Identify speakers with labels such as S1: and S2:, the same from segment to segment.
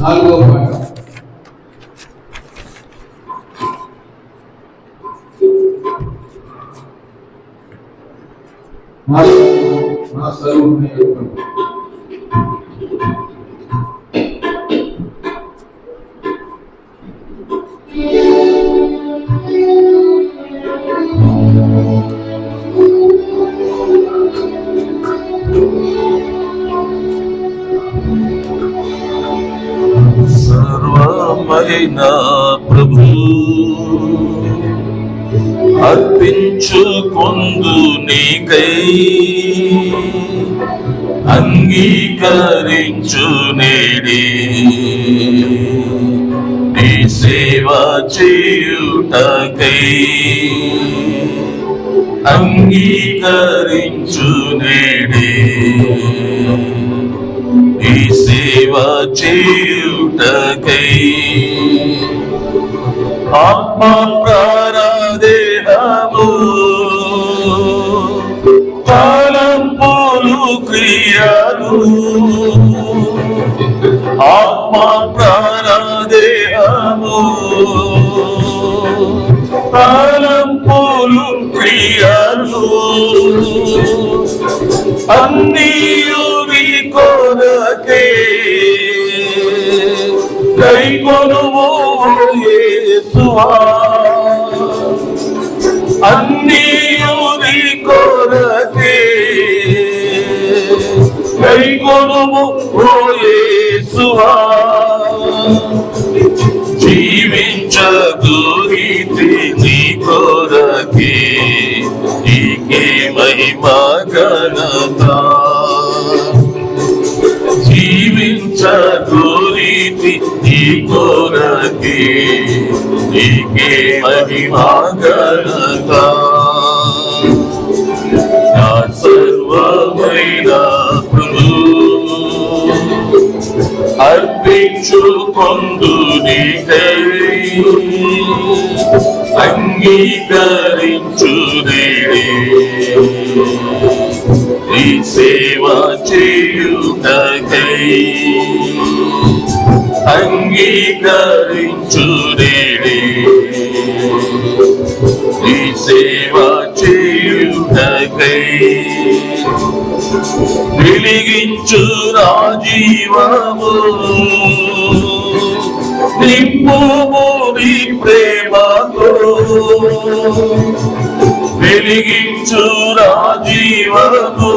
S1: 4వ పాట. నా స్వరూపమే
S2: సర్వమైన ప్రభు అర్పించుకొందు నీకై అంగీకరించు నేడి నీ సేవ చేయుటకై అంగీకరించు నేడి నీ సేవ చేయుటకై ఆత్మ ప్రాణదేహము తలంపులు క్రియలు ఆత్మ ప్రాణదేహము తలంపులు క్రియలు అన్నీయు నీ కొరకే కైకొనుము యేసువా అన్నీయు నీ కొరకే కైకొనుము యేసువా జీవించగోరితే నీ కొరకే నీకే మహిమా ఘనత జీవించగోరితే నీ కొరకే నీకే మహిమా ఘనత నా సర్వమైన ప్రభు అర్పించుకొందు నీకై అంగీకరించు నేడి నీ సేవ చేయుటకై అంగీకరించు నేడి నీ సేవ చేయుటకై వెలిగించు నా జీవము నింపుము నీ ప్రేమతో వెలిగించు నా జీవము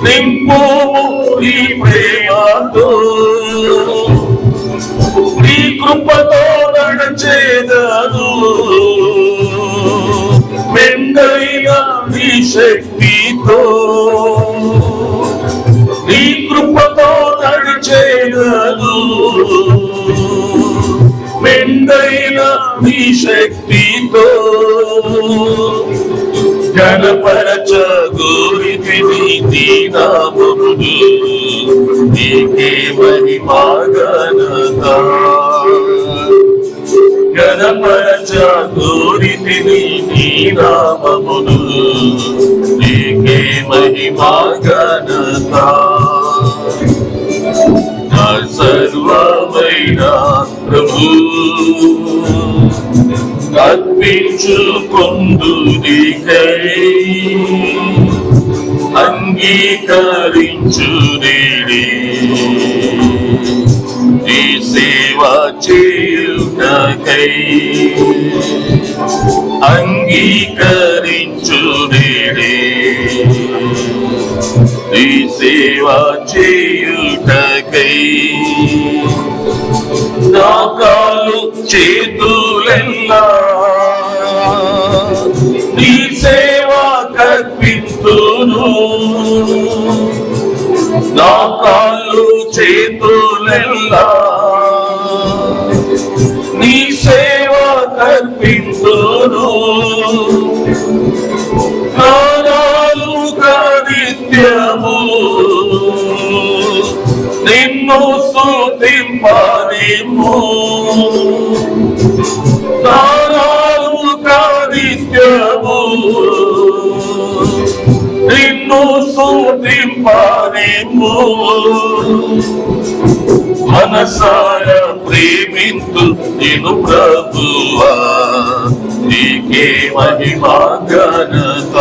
S2: నింపుము నీ ప్రేమతో నీ కృపతో నడచేదను మెండైన నీ శక్తితో నీ కృపతో నడిచేదను మెండైన నీ శక్తితో గణపరచగోరితిని నీ నామమును నీకే మహిమా ఘనత గణపరచగోరితిని నీ నామమును నీకే మహిమా ఘనత నా సర్వమైన ప్రభు అర్పించుకొందు నీకై అంగీకరించు నేడి నీ సేవ చేయుటకై అంగీకరించు నేడి నీ సేవ చేయుటకై నా కాలు చేతులెల్లా నీ సేవ కర్పిస్తును నా కాళ్ళు చేతులెల్లా నీ సేవ కర్పిస్తును ప్రాణాలు నిత్యము నిన్ను స్తుతింపనిమ్ము ప్రాణాలు నిత్యము నిన్ను నిన్ను స్తుతింపనేము మనసార ప్రేమింతు నిన్ను ప్రభువా నీకే మహిమా ఘనత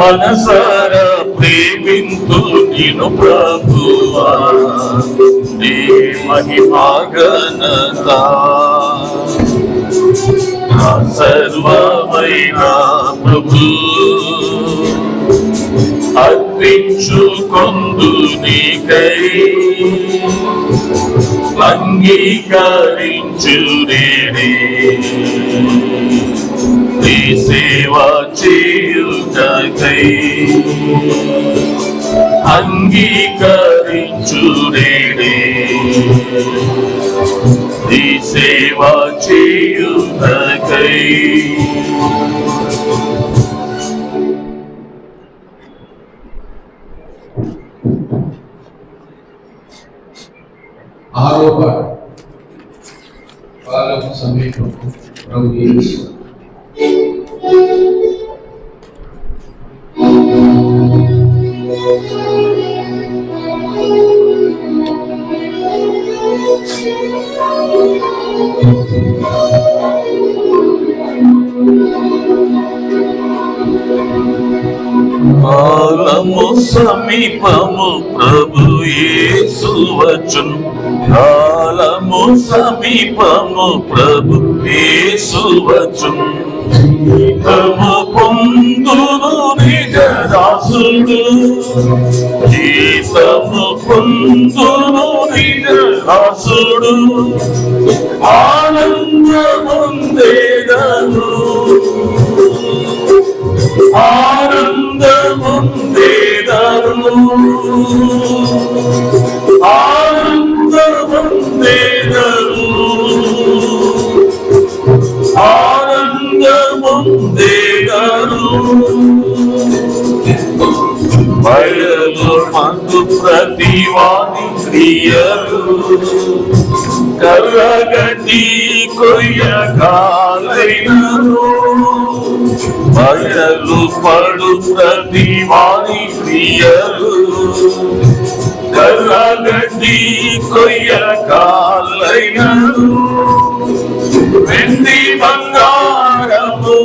S2: మనసార ప్రేమింతు నిన్ను ప్రభువా నీ మహిమా ఘనత నా సర్వమైన ప్రభు అర్పించుకొందు నీకై అంగీకరించు నేనే నీ సేవ చేయుటకై అంగీకరించు నేనే నీ సేవ చేయుటకై
S1: ఆరో పాట కాలము సమీపము ప్రభు యేసు
S2: కాలము సమీపము ప్రభు యేసు వచ్చును కాలము సమీపము ప్రభు యేసు వచ్చును జీతము పొందును నిజ దాసుడు జీతము పొందును నిజ దాసుడు ఆనందముందేదను ఆనందముందేదను ఆనందముందేదను ఆనందముందేదను బయలు మందు ప్రతివాని క్రియలు కర్రగడ్డి కొయ్యకాలైనను బయలు పడు ప్రతివాని క్రియలు కర్రగడ్డి కొయ్యకాలైనను వెండి బంగారము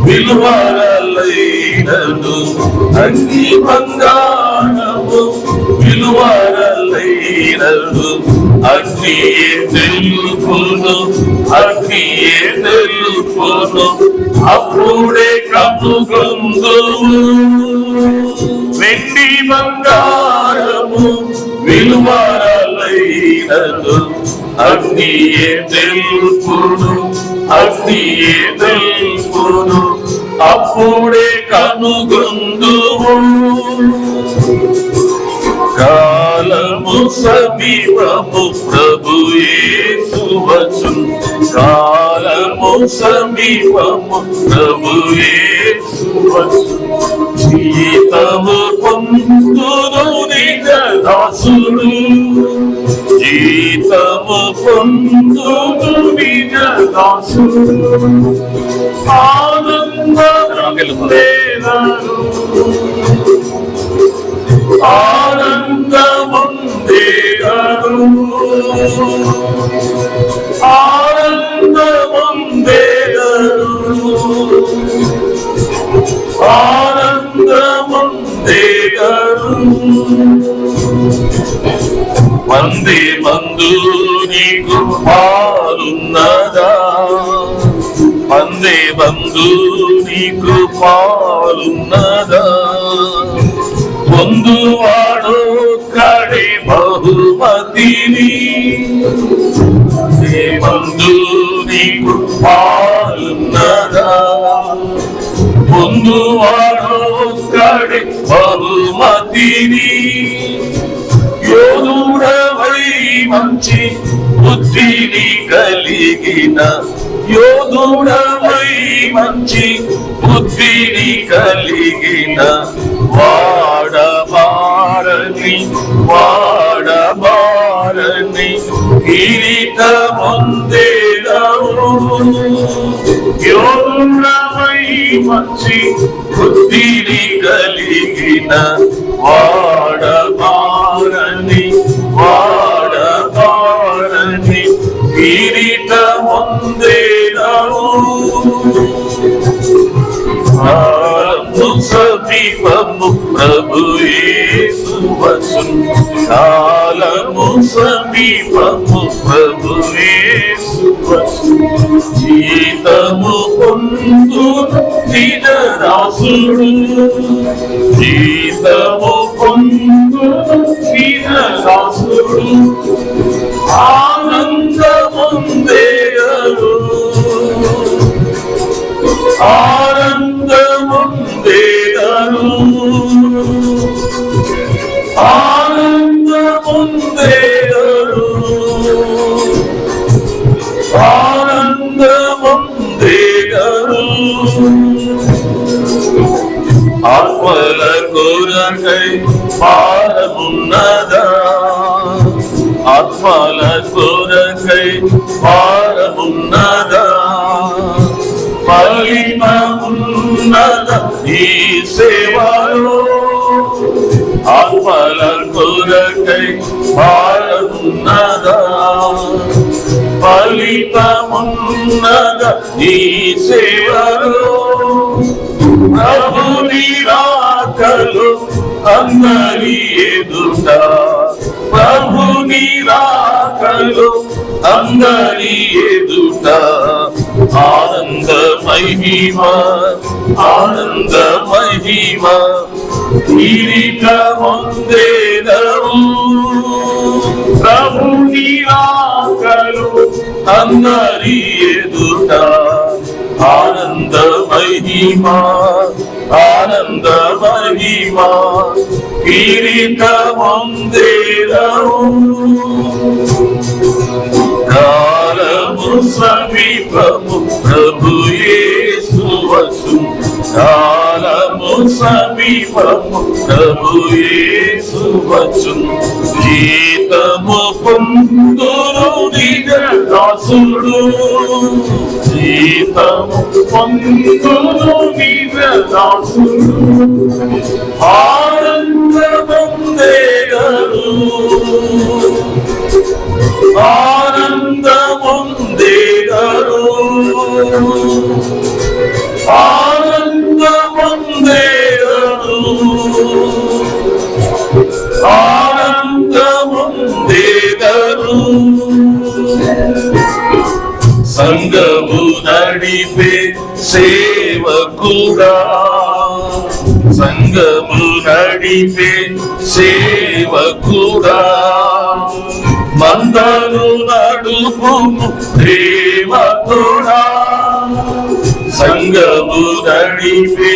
S2: విలువలైనను అగ్ని బంగారము విలువలైనను అగ్నియే తెలుపును అగ్నియే తెలుపును అప్పుడే కనుగొందువు వెండి బంగారము విలువలైనను అగ్నియే తెలుపును అగ్నియే తెలుపును అప్పుడే కనుగొందువు కాలము సమీపము ప్రభు యేసు వచ్చును కాలము సమీపము ప్రభు యేసు వచ్చును జీతము పొందును నిజ దాసుడు జీతము పొందును నిజ దాసుడు ఆనందముందేదను ఆనందముందేదను ఆనందముందేదను ఆనందముందేదను వందే మందు నీకు పాలున్నదా వందే బంధు నీకు పాలున్నదా పొందువాడు కడే బహుమతిని వందే బంధు నీకు పాలున్నదా పొందువాడు కడే బహుమతిని యోధుడవై మంచి బుద్ధిని కలిగిన యోధుడవై మంచి బుద్ధిని కలిగిన వాడబారని కిరీటమొందేదవు యోధుడవై మంచి బుద్ధిని కలిగిన వాడబారని కిరీటమొందేదవు. కాలము సమీపము ప్రభు యేసు వచ్చును. కాలము సమీపము ప్రభు యేసు వచ్చును. జీతము పొందును నిజదాసుడు. జీతము పొందును నిజదాసుడు. ఆనందముందేయరు. ఆనందముందేయరు. ఆనందముందేయరు. ఆనందముందేయరు. ఆత్మల కొరకై భారమున్నదా. ఆత్మల కొరకై భారమున్నదా. ఫలిత ఉన్నద ఈ సేవలో. ఆత్మల కొరకై భారమున్నదా. ఫలితమున్నద ఈ సేవలో. ప్రభుని రాకలు అందరి ఎదుట. ప్రభుని రాకలు అందరి ఎదుట. ఆనంద మహిమ ఆనంద మహిమ కిరీటమొందేదవు. ప్రభుని రాకలు అందరి ఎదుట. ఆనంద మహిమ ఆనంద మహిమ కిరీటమొందేదవు. కాలము సమీపము ప్రభు యేసు వచ్చును. కాలము సమీపము ప్రభు యేసు వచ్చును. జీతము పొందును నిజదాసుడు. జీతము పొందును నిజదాసుడు. ఆనందముందేయరు. ఆనందముందేయరు. ఆనందముందేయరు. ఆనందముందేయరు. సంఘము నడిపే సేవకుడా. సంఘము నడిపే సేవకుడా. మందను నడుపుము ప్రేమకుడా. సంఘము నడిపే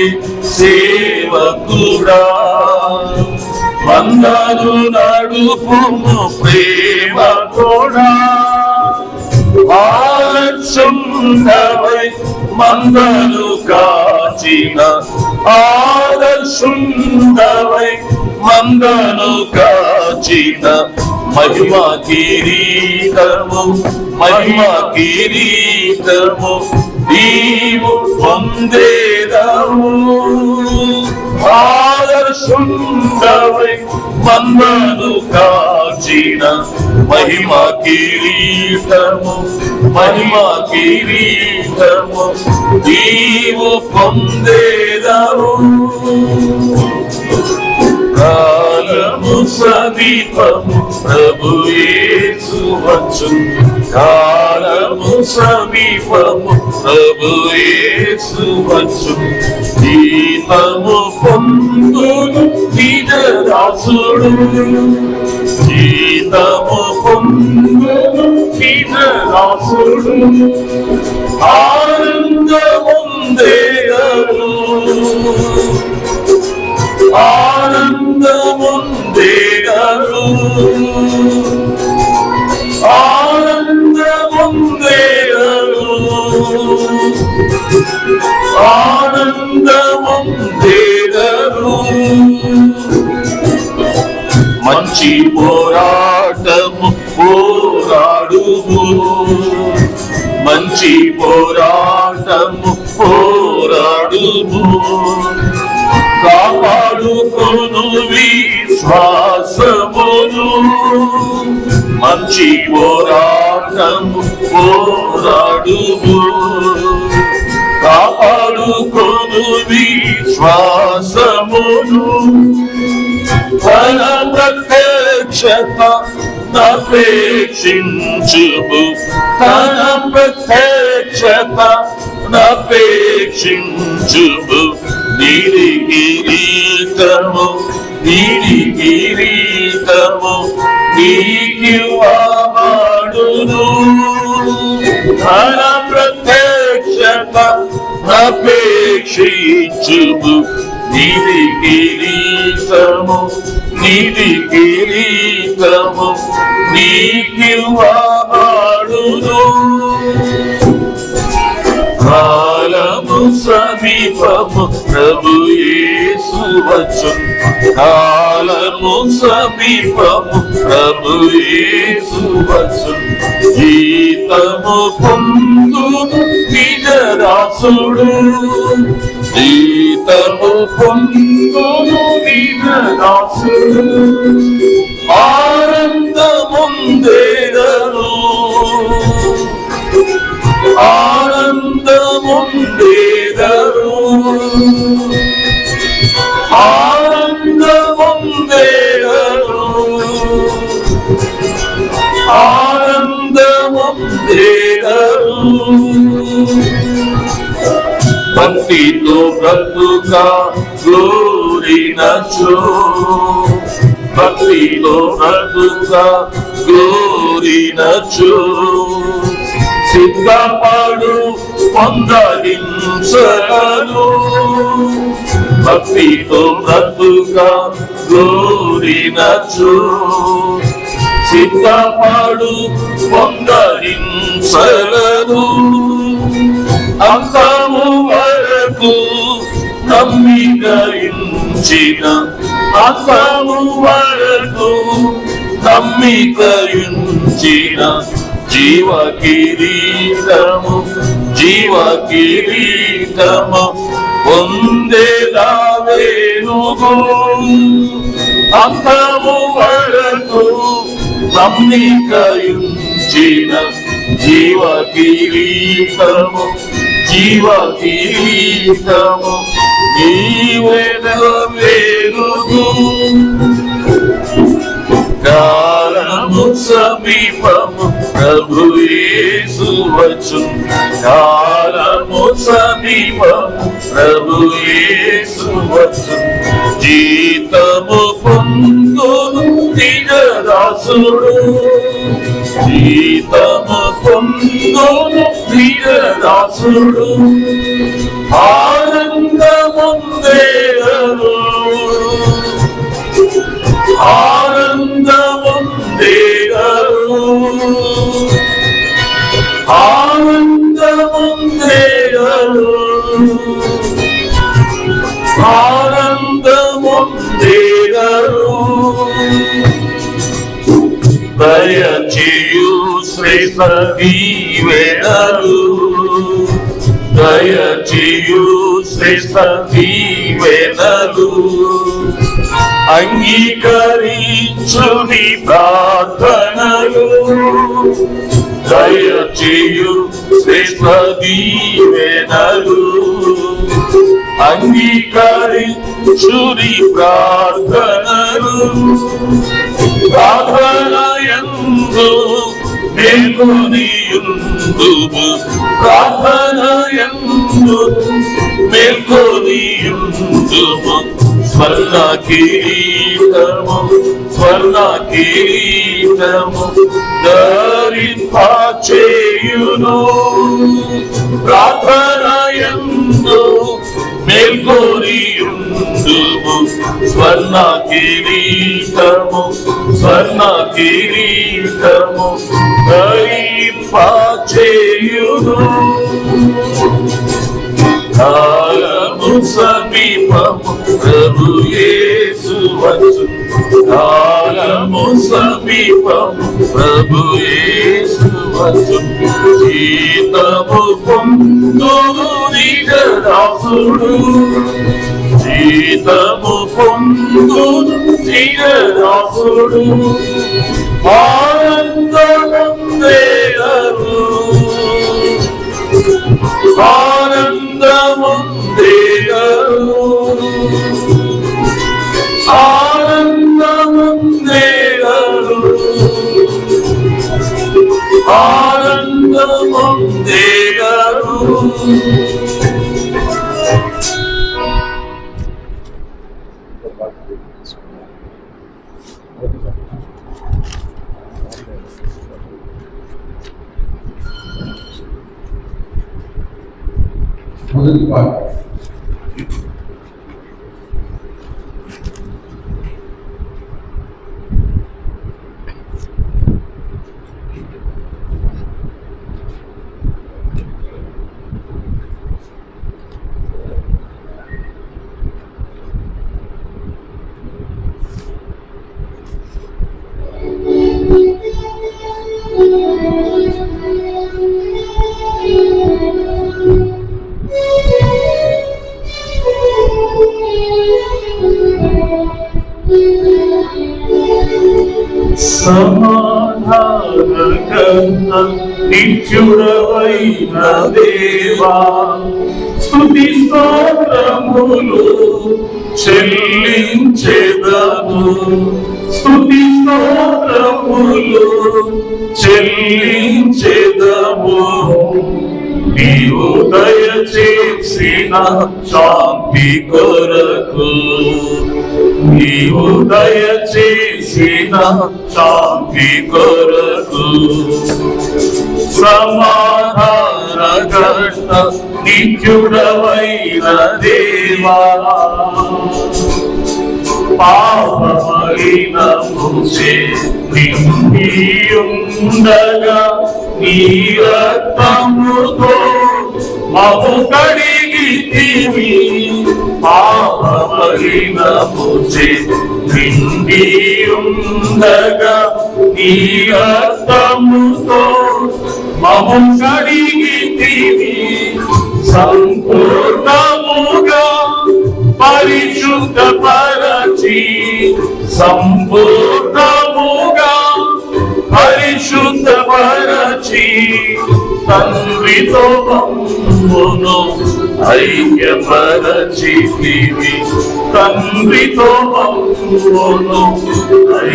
S2: సేవకుడా. మందను నడుపుము ప్రేమకుడా. ఆదర్శుండవై మందను కాచిన. ఆదర్శుండవై మందను కాచిన. మహిమా కిరీటము మహిమా కిరీటము నీవు పొందేదవు. ఆదర్శుండవై మందను కాచిన. మహిమా కిరీటము మహిమా కిరీటము నీవు పొందేదవు. కాలము సమీపము ప్రభు యేసు వచ్చును. కాలము సమీపము ప్రభు యేసు వచ్చును. జీతము పొందును నిజదాసుడు. జీతము పొందును నిజదాసుడు. ఆనందముందేయరు. ఆనందముందేయరు. ఆనందముందేయరు. ఆనందముందేయరు. మంచి పోరాటము పోరాడుము. మంచి పోరాటము పోరాడుము. విశ్వాసమును మంచి పోరాటము పోరాడుము కాపాడుకొను విశ్వాసమును తన ప్రత్యక్షత నపేక్షించుము తన ప్రత్యక్షత నపేక్షించుము నీడి కిరీటము నీకివ్వబడును తన ప్రత్యక్షత నపేక్షించుము నీడి కిరీటము నీకివ్వబడును కాలము సమీపము ప్రభు యేసు వచ్చును కాలము సమీపము ప్రభు యేసు వచ్చును జీతము పొందును నిజదాసుడు జీతము పొందును నిజదాసుడు ఆనందముందేదను ఆనందముందేదను ఆనందముందేదను ఆనందముందేదను భక్తితో బ్రతుక గ్లోరినచో భక్తితో బ్రతుక గ్లోరినచో సిద్ధపడు పొందలించను భక్తితో బ్రతుక గ్లోరినచో సిద్ధపడు పొందలించను అంతము వరకు నమ్మికయించిన అంతము వరకు నమ్మికయించిన జీవ కిరీటము పొందేదా వేణుగు అంతము వరకు నమ్మికయించిన జీవ కిరీటము నీవేన వేణుగు కాలము సమీపము ప్రభు యేసు వచ్చును కాలము సమీపము ప్రభు యేసు వచ్చును జీతము పొందును నిజదాసుడు జీతము పొందును నిజదాసుడు ఆనందముందేదను ఆనందముందేదను ఆనందముందేదను ఆనందముందేదను దయచేయు శ్రేష్ఠ దీవెనలు దయచేయు శ్రేష్ఠ దీవెనలు అంగీకరించు నీ ప్రార్థనలు దయచేయు శ్రేష్ఠ దీవెనలు అంగీకరించు నీ ప్రార్థనలు ప్రార్థనయందు మేల్కొనియుందుము ప్రార్థనయందు మేల్కొనియుందుము స్వర్ణ కిరీటము ధరింపచేయును ప్రార్థనయందు మేల్కొనియుందుము స్వర్ణ కిరీటము ధరింపచేయును కాలము సమీపము ప్రభు యేసు వచ్చును కాలము సమీపము ప్రభు యేసు వచ్చును జీతము పొందును నిజదాసుడు జీతము పొందును నిరదాసుడు ఆనందముందేయరు ఆనందముందేయరు ఆనందముందేయరు ఆనందముందేయరు
S1: మొదటి పాట
S2: సమాధానకర్త నిత్యుడవైన దేవా స్తుతి స్తోత్రములు చెల్లించెదను స్తుతి స్తోత్రములు చెల్లించెదము నీవు దయచేసిన శాంతి కొరకు నీవు దయచేసిన శాంతి కొరకు సమాధానకర్త నిత్యుడవైన దేవా పాపమైన ముచే నిండియుండగా నీ రక్తముతో మము కడిగితివి పాపమైన ముచే నిండియుండగా నీ రక్తముతో మము కడిగితివి సంపూర్ణముగా పరిశుద్ధపరచి సంపూర్ణముగా పరిశుద్ధపరచి తండ్రితో మమ్మును ఐక్యపరచితివి తండ్రితో మమ్మును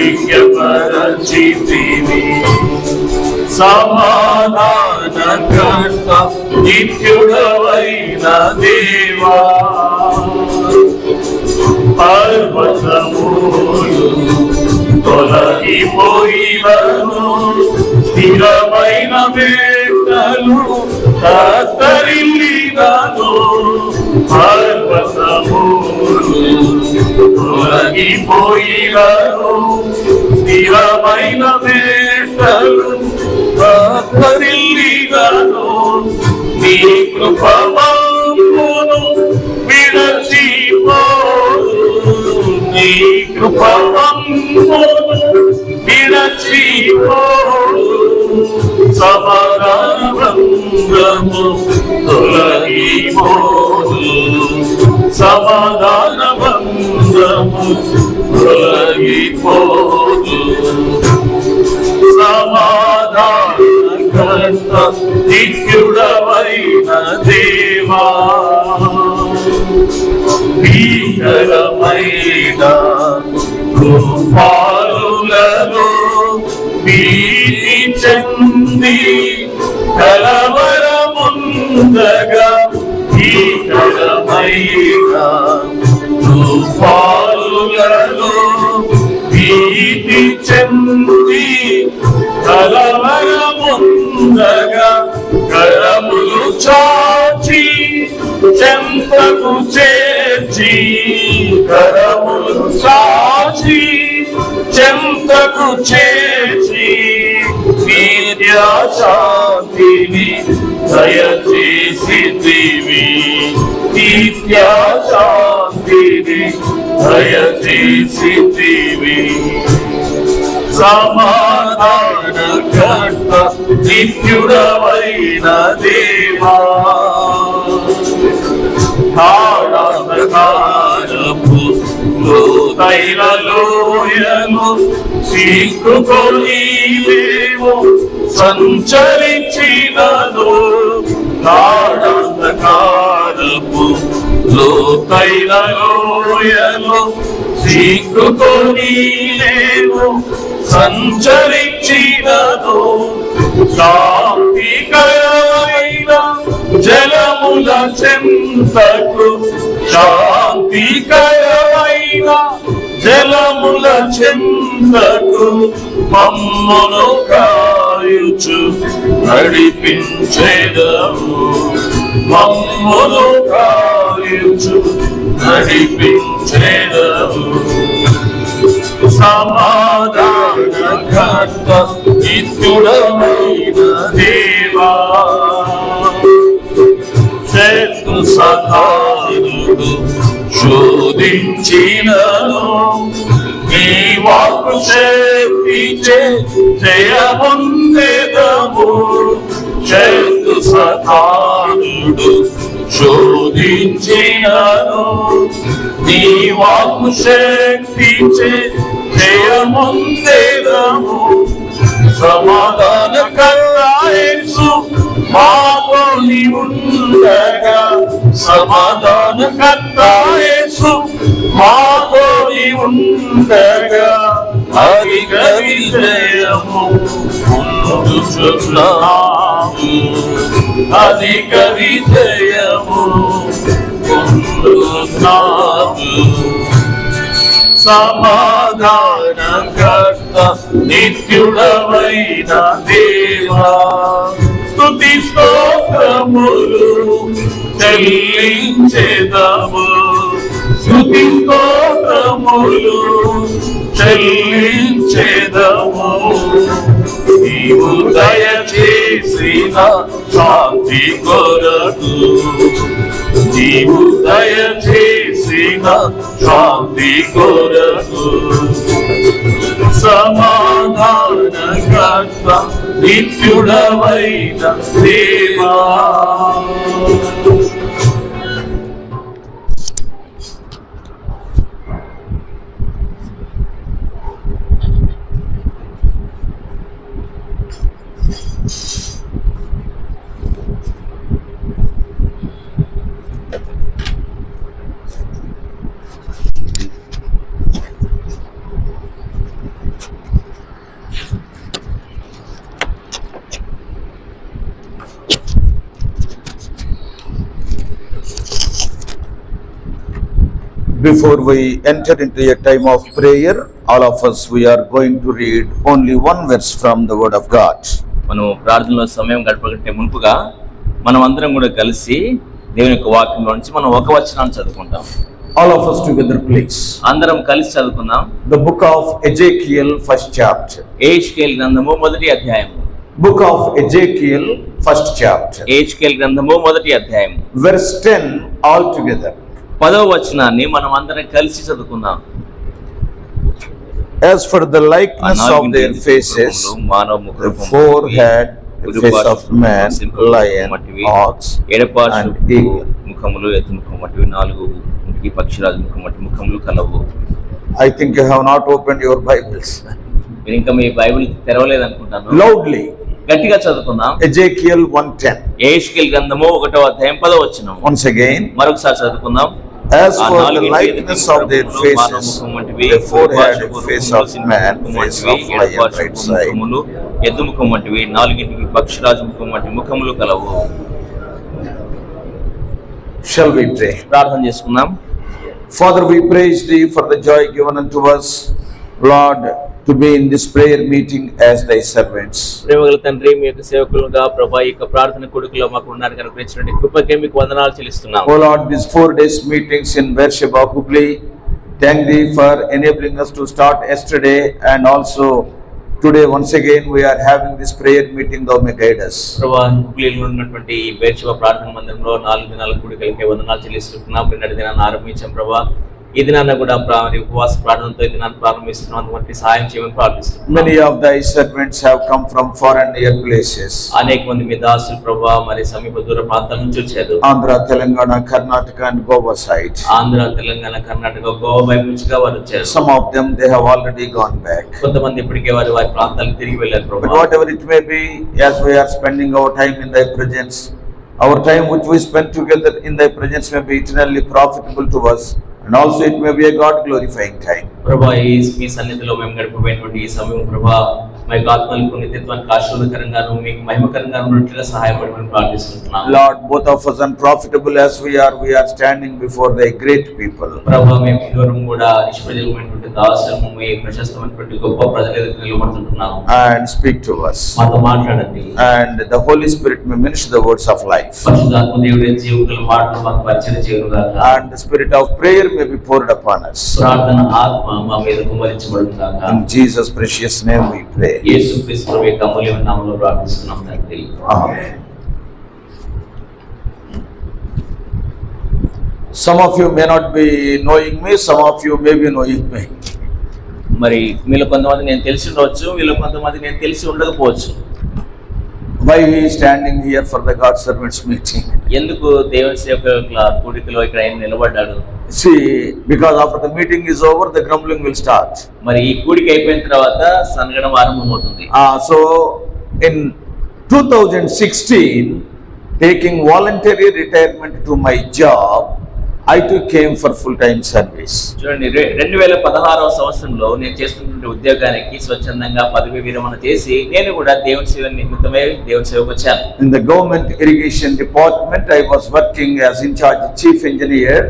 S2: ఐక్యపరచితివి సమాధానకర్త నిత్యుడవైన దేవా పర్వతములు తొలగిపోయినను స్థిరమైన వేటలు కత్తరిల్లినను పర్వతములు తొలగిపోయినను స్థిరమైన వేటలు కత్తరిల్లినను నీ కృపమమ్మును విడచిపోదు నీ కృపమమ్మును విడచిపోదు సమాధానము తొలగిపోదు సమాధానము తొలగిపోదు సమాధానకర్త నిత్యుడవైన దేవా భీకరమైన తుఫానులలో భీతి చెంది కలవరముందగా భీకరమైన తుఫానులలో భీతి చెంది కలవరముందగా కరములు చాచి చెంతకు చేర్చి కరములు చాచి చెంతకు చేర్చి నిత్యశాంతిని దయచేసితివి నిత్యశాంతిని దయచేసితివి సమాధానకర్త నిత్యుడవైన దేవా ఆడమగాని లోతైన లోయలో చిక్కుకొని మేము సంచరించినను గాఢాంధకారపు లోతైన లోయలో చిక్కుకొని మేము సంచరించినను శాంతికరమైన జలముల చెంతకు శాంతికరమైన జలముల చెంతకు మమ్మను కాయుచు నడిపించెదవు మమ్మను కాయుచు నడిపించెదవు సమాధానకర్త నిత్యుడమైన దేవా శత్రు సహాయుడు శోధించినను నీ వాక్కు శక్తిచే జయముందెదము శత్రు సహాయుడు శోధించినను నీ వాక్కు శక్తిచే జయముందెదము సమాధానకర్త యేసు మాతోని ఉండగా సమాధానకర్త యేసు మాతోని ఉండగా అధిక విజయము పొందుచున్నాము అధిక విజయము పొందుతున్నాము సమాధానకర్త నిత్యుడమైన దేవా స్తుతి స్తోత్రములు చెల్లించెదము స్తుతి స్తోత్రములు చెల్లించెదము నీవు దయచేసిన శాంతి కొరకు నీవు దయచేసిన శాంతి కొరకు సమాధానకర్త నిత్యుడమైన దేవా
S3: Before we enter into a time of prayer, all of us, we are going to read only one verse from the Word of God.
S4: మనం ప్రార్థనలో సమయం గడపకంటే మునుపుగా మనం అందరం కూడా కలిసి దేవుని యొక్క వాక్యంలో నుంచి మనం ఒక వచనాన్ని చదువుకుంటాం.
S3: All of us together, please.
S4: అందరం కలిసి చదువుకుందాం.
S3: The book of Ezekiel, first chapter.
S4: యెహెజ్కేలు గ్రంథము మొదటి అధ్యాయము.
S3: Book of Ezekiel, first chapter.
S4: యెహెజ్కేలు గ్రంథము మొదటి అధ్యాయము.
S3: Verse 10 all together.
S4: 10వ వచనాన్ని మనం అందరం కలిసి చదువుకుందాం.
S3: As for the likeness of their faces, the forehead, the face of man, lion, ox, and eagle.
S4: ముఖములు ఎద్దు ముఖం వంటివి 4 పక్షిరాజు ముఖం వంటి ముఖములు కలవు.
S3: I think you have not opened your Bibles.
S4: మీరు ఇంకా మీ బైబిల్ తెరవలేదు అనుకుంటాను.
S3: Loudly.
S4: గట్టిగా చదువుకుందాం.
S3: Ezekiel 1:10.
S4: యెహెజ్కేలు గ్రంథము 1వ అధ్యాయం 10వ వచనం.
S3: Once again.
S4: మరొకసారి చదువుకుందాం.
S3: As for the likeness of their faces, the forehead, the face of man, face of lion, right side.
S4: ఎద్దు ముఖం వంటివి 4 పక్షిరాజు ముఖం వంటి ముఖములు కలవు.
S3: Shall we pray?
S4: ప్రార్థన చేసుకుందాం.
S3: Father, we praise thee for the joy given unto us, Lord, to be in this prayer meeting as thy servants.
S4: ప్రేమగల తండ్రి, మీ యొక్క సేవకులుగా ప్రభువా ఈ యొక్క ప్రార్థన కూడికలో మాకు ఉన్నారు కనుక ఇచ్చినటువంటి కృపకే మీకు వందనాలు చెల్లిస్తున్నాం.
S3: Oh Lord, these 4 days meetings in Beersheba, Hubli, thank thee for enabling us to start yesterday, and also today once again we are having this prayer meeting. Thou may guide us.
S4: ప్రభువా హుబ్లీలో ఉన్నటువంటి ఈ బెర్షెబా ప్రార్థన మందిరంలో 4 దినాల కూడికలకే వందనాలు చెల్లిస్తున్నాం. నిన్నటి దినాన్ని ఆరంభించాం ప్రభువా. ఈ దినాన్న కూడా ఉపవాస ప్రార్థనతో ఈ దినాన్ని ప్రారంభిస్తున్నాం. అందువల్ల సహాయం చేయమని ప్రార్థిస్తున్నాం.
S3: Many of thy servants have come from far and near places.
S4: అనేక మంది మీ దాసులు ప్రభువా మరి సమీప దూర ప్రాంతాల నుంచి వచ్చారు.
S3: Andhra, Telangana, Karnataka and Goa side.
S4: Andhra, Telangana, Karnataka, Goa వైపు నుంచి వారు వచ్చారు.
S3: Some of them, they have already gone back.
S4: కొంతమంది ఇప్పటికే వారి ప్రాంతాలకు తిరిగి వెళ్ళారు
S3: But
S4: ప్రభువా.
S3: whatever it may be, as we are spending our time in thy presence, our time which we spend together in thy presence may be eternally profitable to us, and also it may be a God glorifying time.
S4: ప్రభా మీ సన్నిధిలో మేము గడిపబోయేటువంటి ఈ సమయం ప్రభా మా యొక్క ఆత్మలకు నిత్యత్వానికి ఆశీర్వాదకరంగాను మీకు మహిమకరంగా ఉన్నట్లుగా సహాయపడమని ప్రార్థిస్తున్నాం.
S3: Lord, both of us unprofitable as we are standing before thy great people.
S4: ప్రభా మేము ఇదివరకు కూడా నిష్ప్రయోజనమైనటువంటి దాసులము మీ ప్రశస్తమైనటువంటి గొప్ప ప్రజల ఎదుట నిలబడుతున్నాము.
S3: And speak to us.
S4: మాతో మాట్లాడండి.
S3: And the Holy Spirit may minister the words of life.
S4: పరిశుద్ధాత్మ దేవుడే జీవగల మాటలు మాకు పరిచయం చేయనుగాక.
S3: And the spirit of prayer may be poured upon us.
S4: ప్రార్థన ఆత్మ మా మీద కుమ్మరించబడుగాక.
S3: In Jesus' precious name we pray.
S4: యేసుక్రీస్తు ప్రభు యొక్క అమూల్యమైన నామములో ప్రార్థిస్తున్నాం తండ్రి.
S3: Amen. Some of you may not be knowing me, some of you may be knowing me.
S4: మరి మీలో కొంతమంది నేను తెలిసి ఉండవచ్చు, మీలో కొంతమంది నేను తెలిసి ఉండకపోవచ్చు.
S3: Why he is standing here for the God servants meeting?
S4: ఎందుకు దేవుని సేవకుల కూడికలో ఇక్కడ ఆయన నిలబడ్డాడు?
S3: See, because after the meeting is over, the grumbling will start.
S4: మరి ఈ కూడిక అయిపోయిన తర్వాత సనగడం ఆరంభమవుతుంది.
S3: So in 2016, taking voluntary retirement to my job, I too came for full-time service.
S4: చూడండి 2016వ సంవత్సరంలో నేను చేస్తున్న ఉద్యోగానికి స్వచ్ఛందంగా పదవి విరమణ చేసి నేను కూడా దేవుని సేవ నిమిత్తమే దేవుని సేవకు వచ్చాను.
S3: In the government irrigation department, I was working as in charge chief engineer,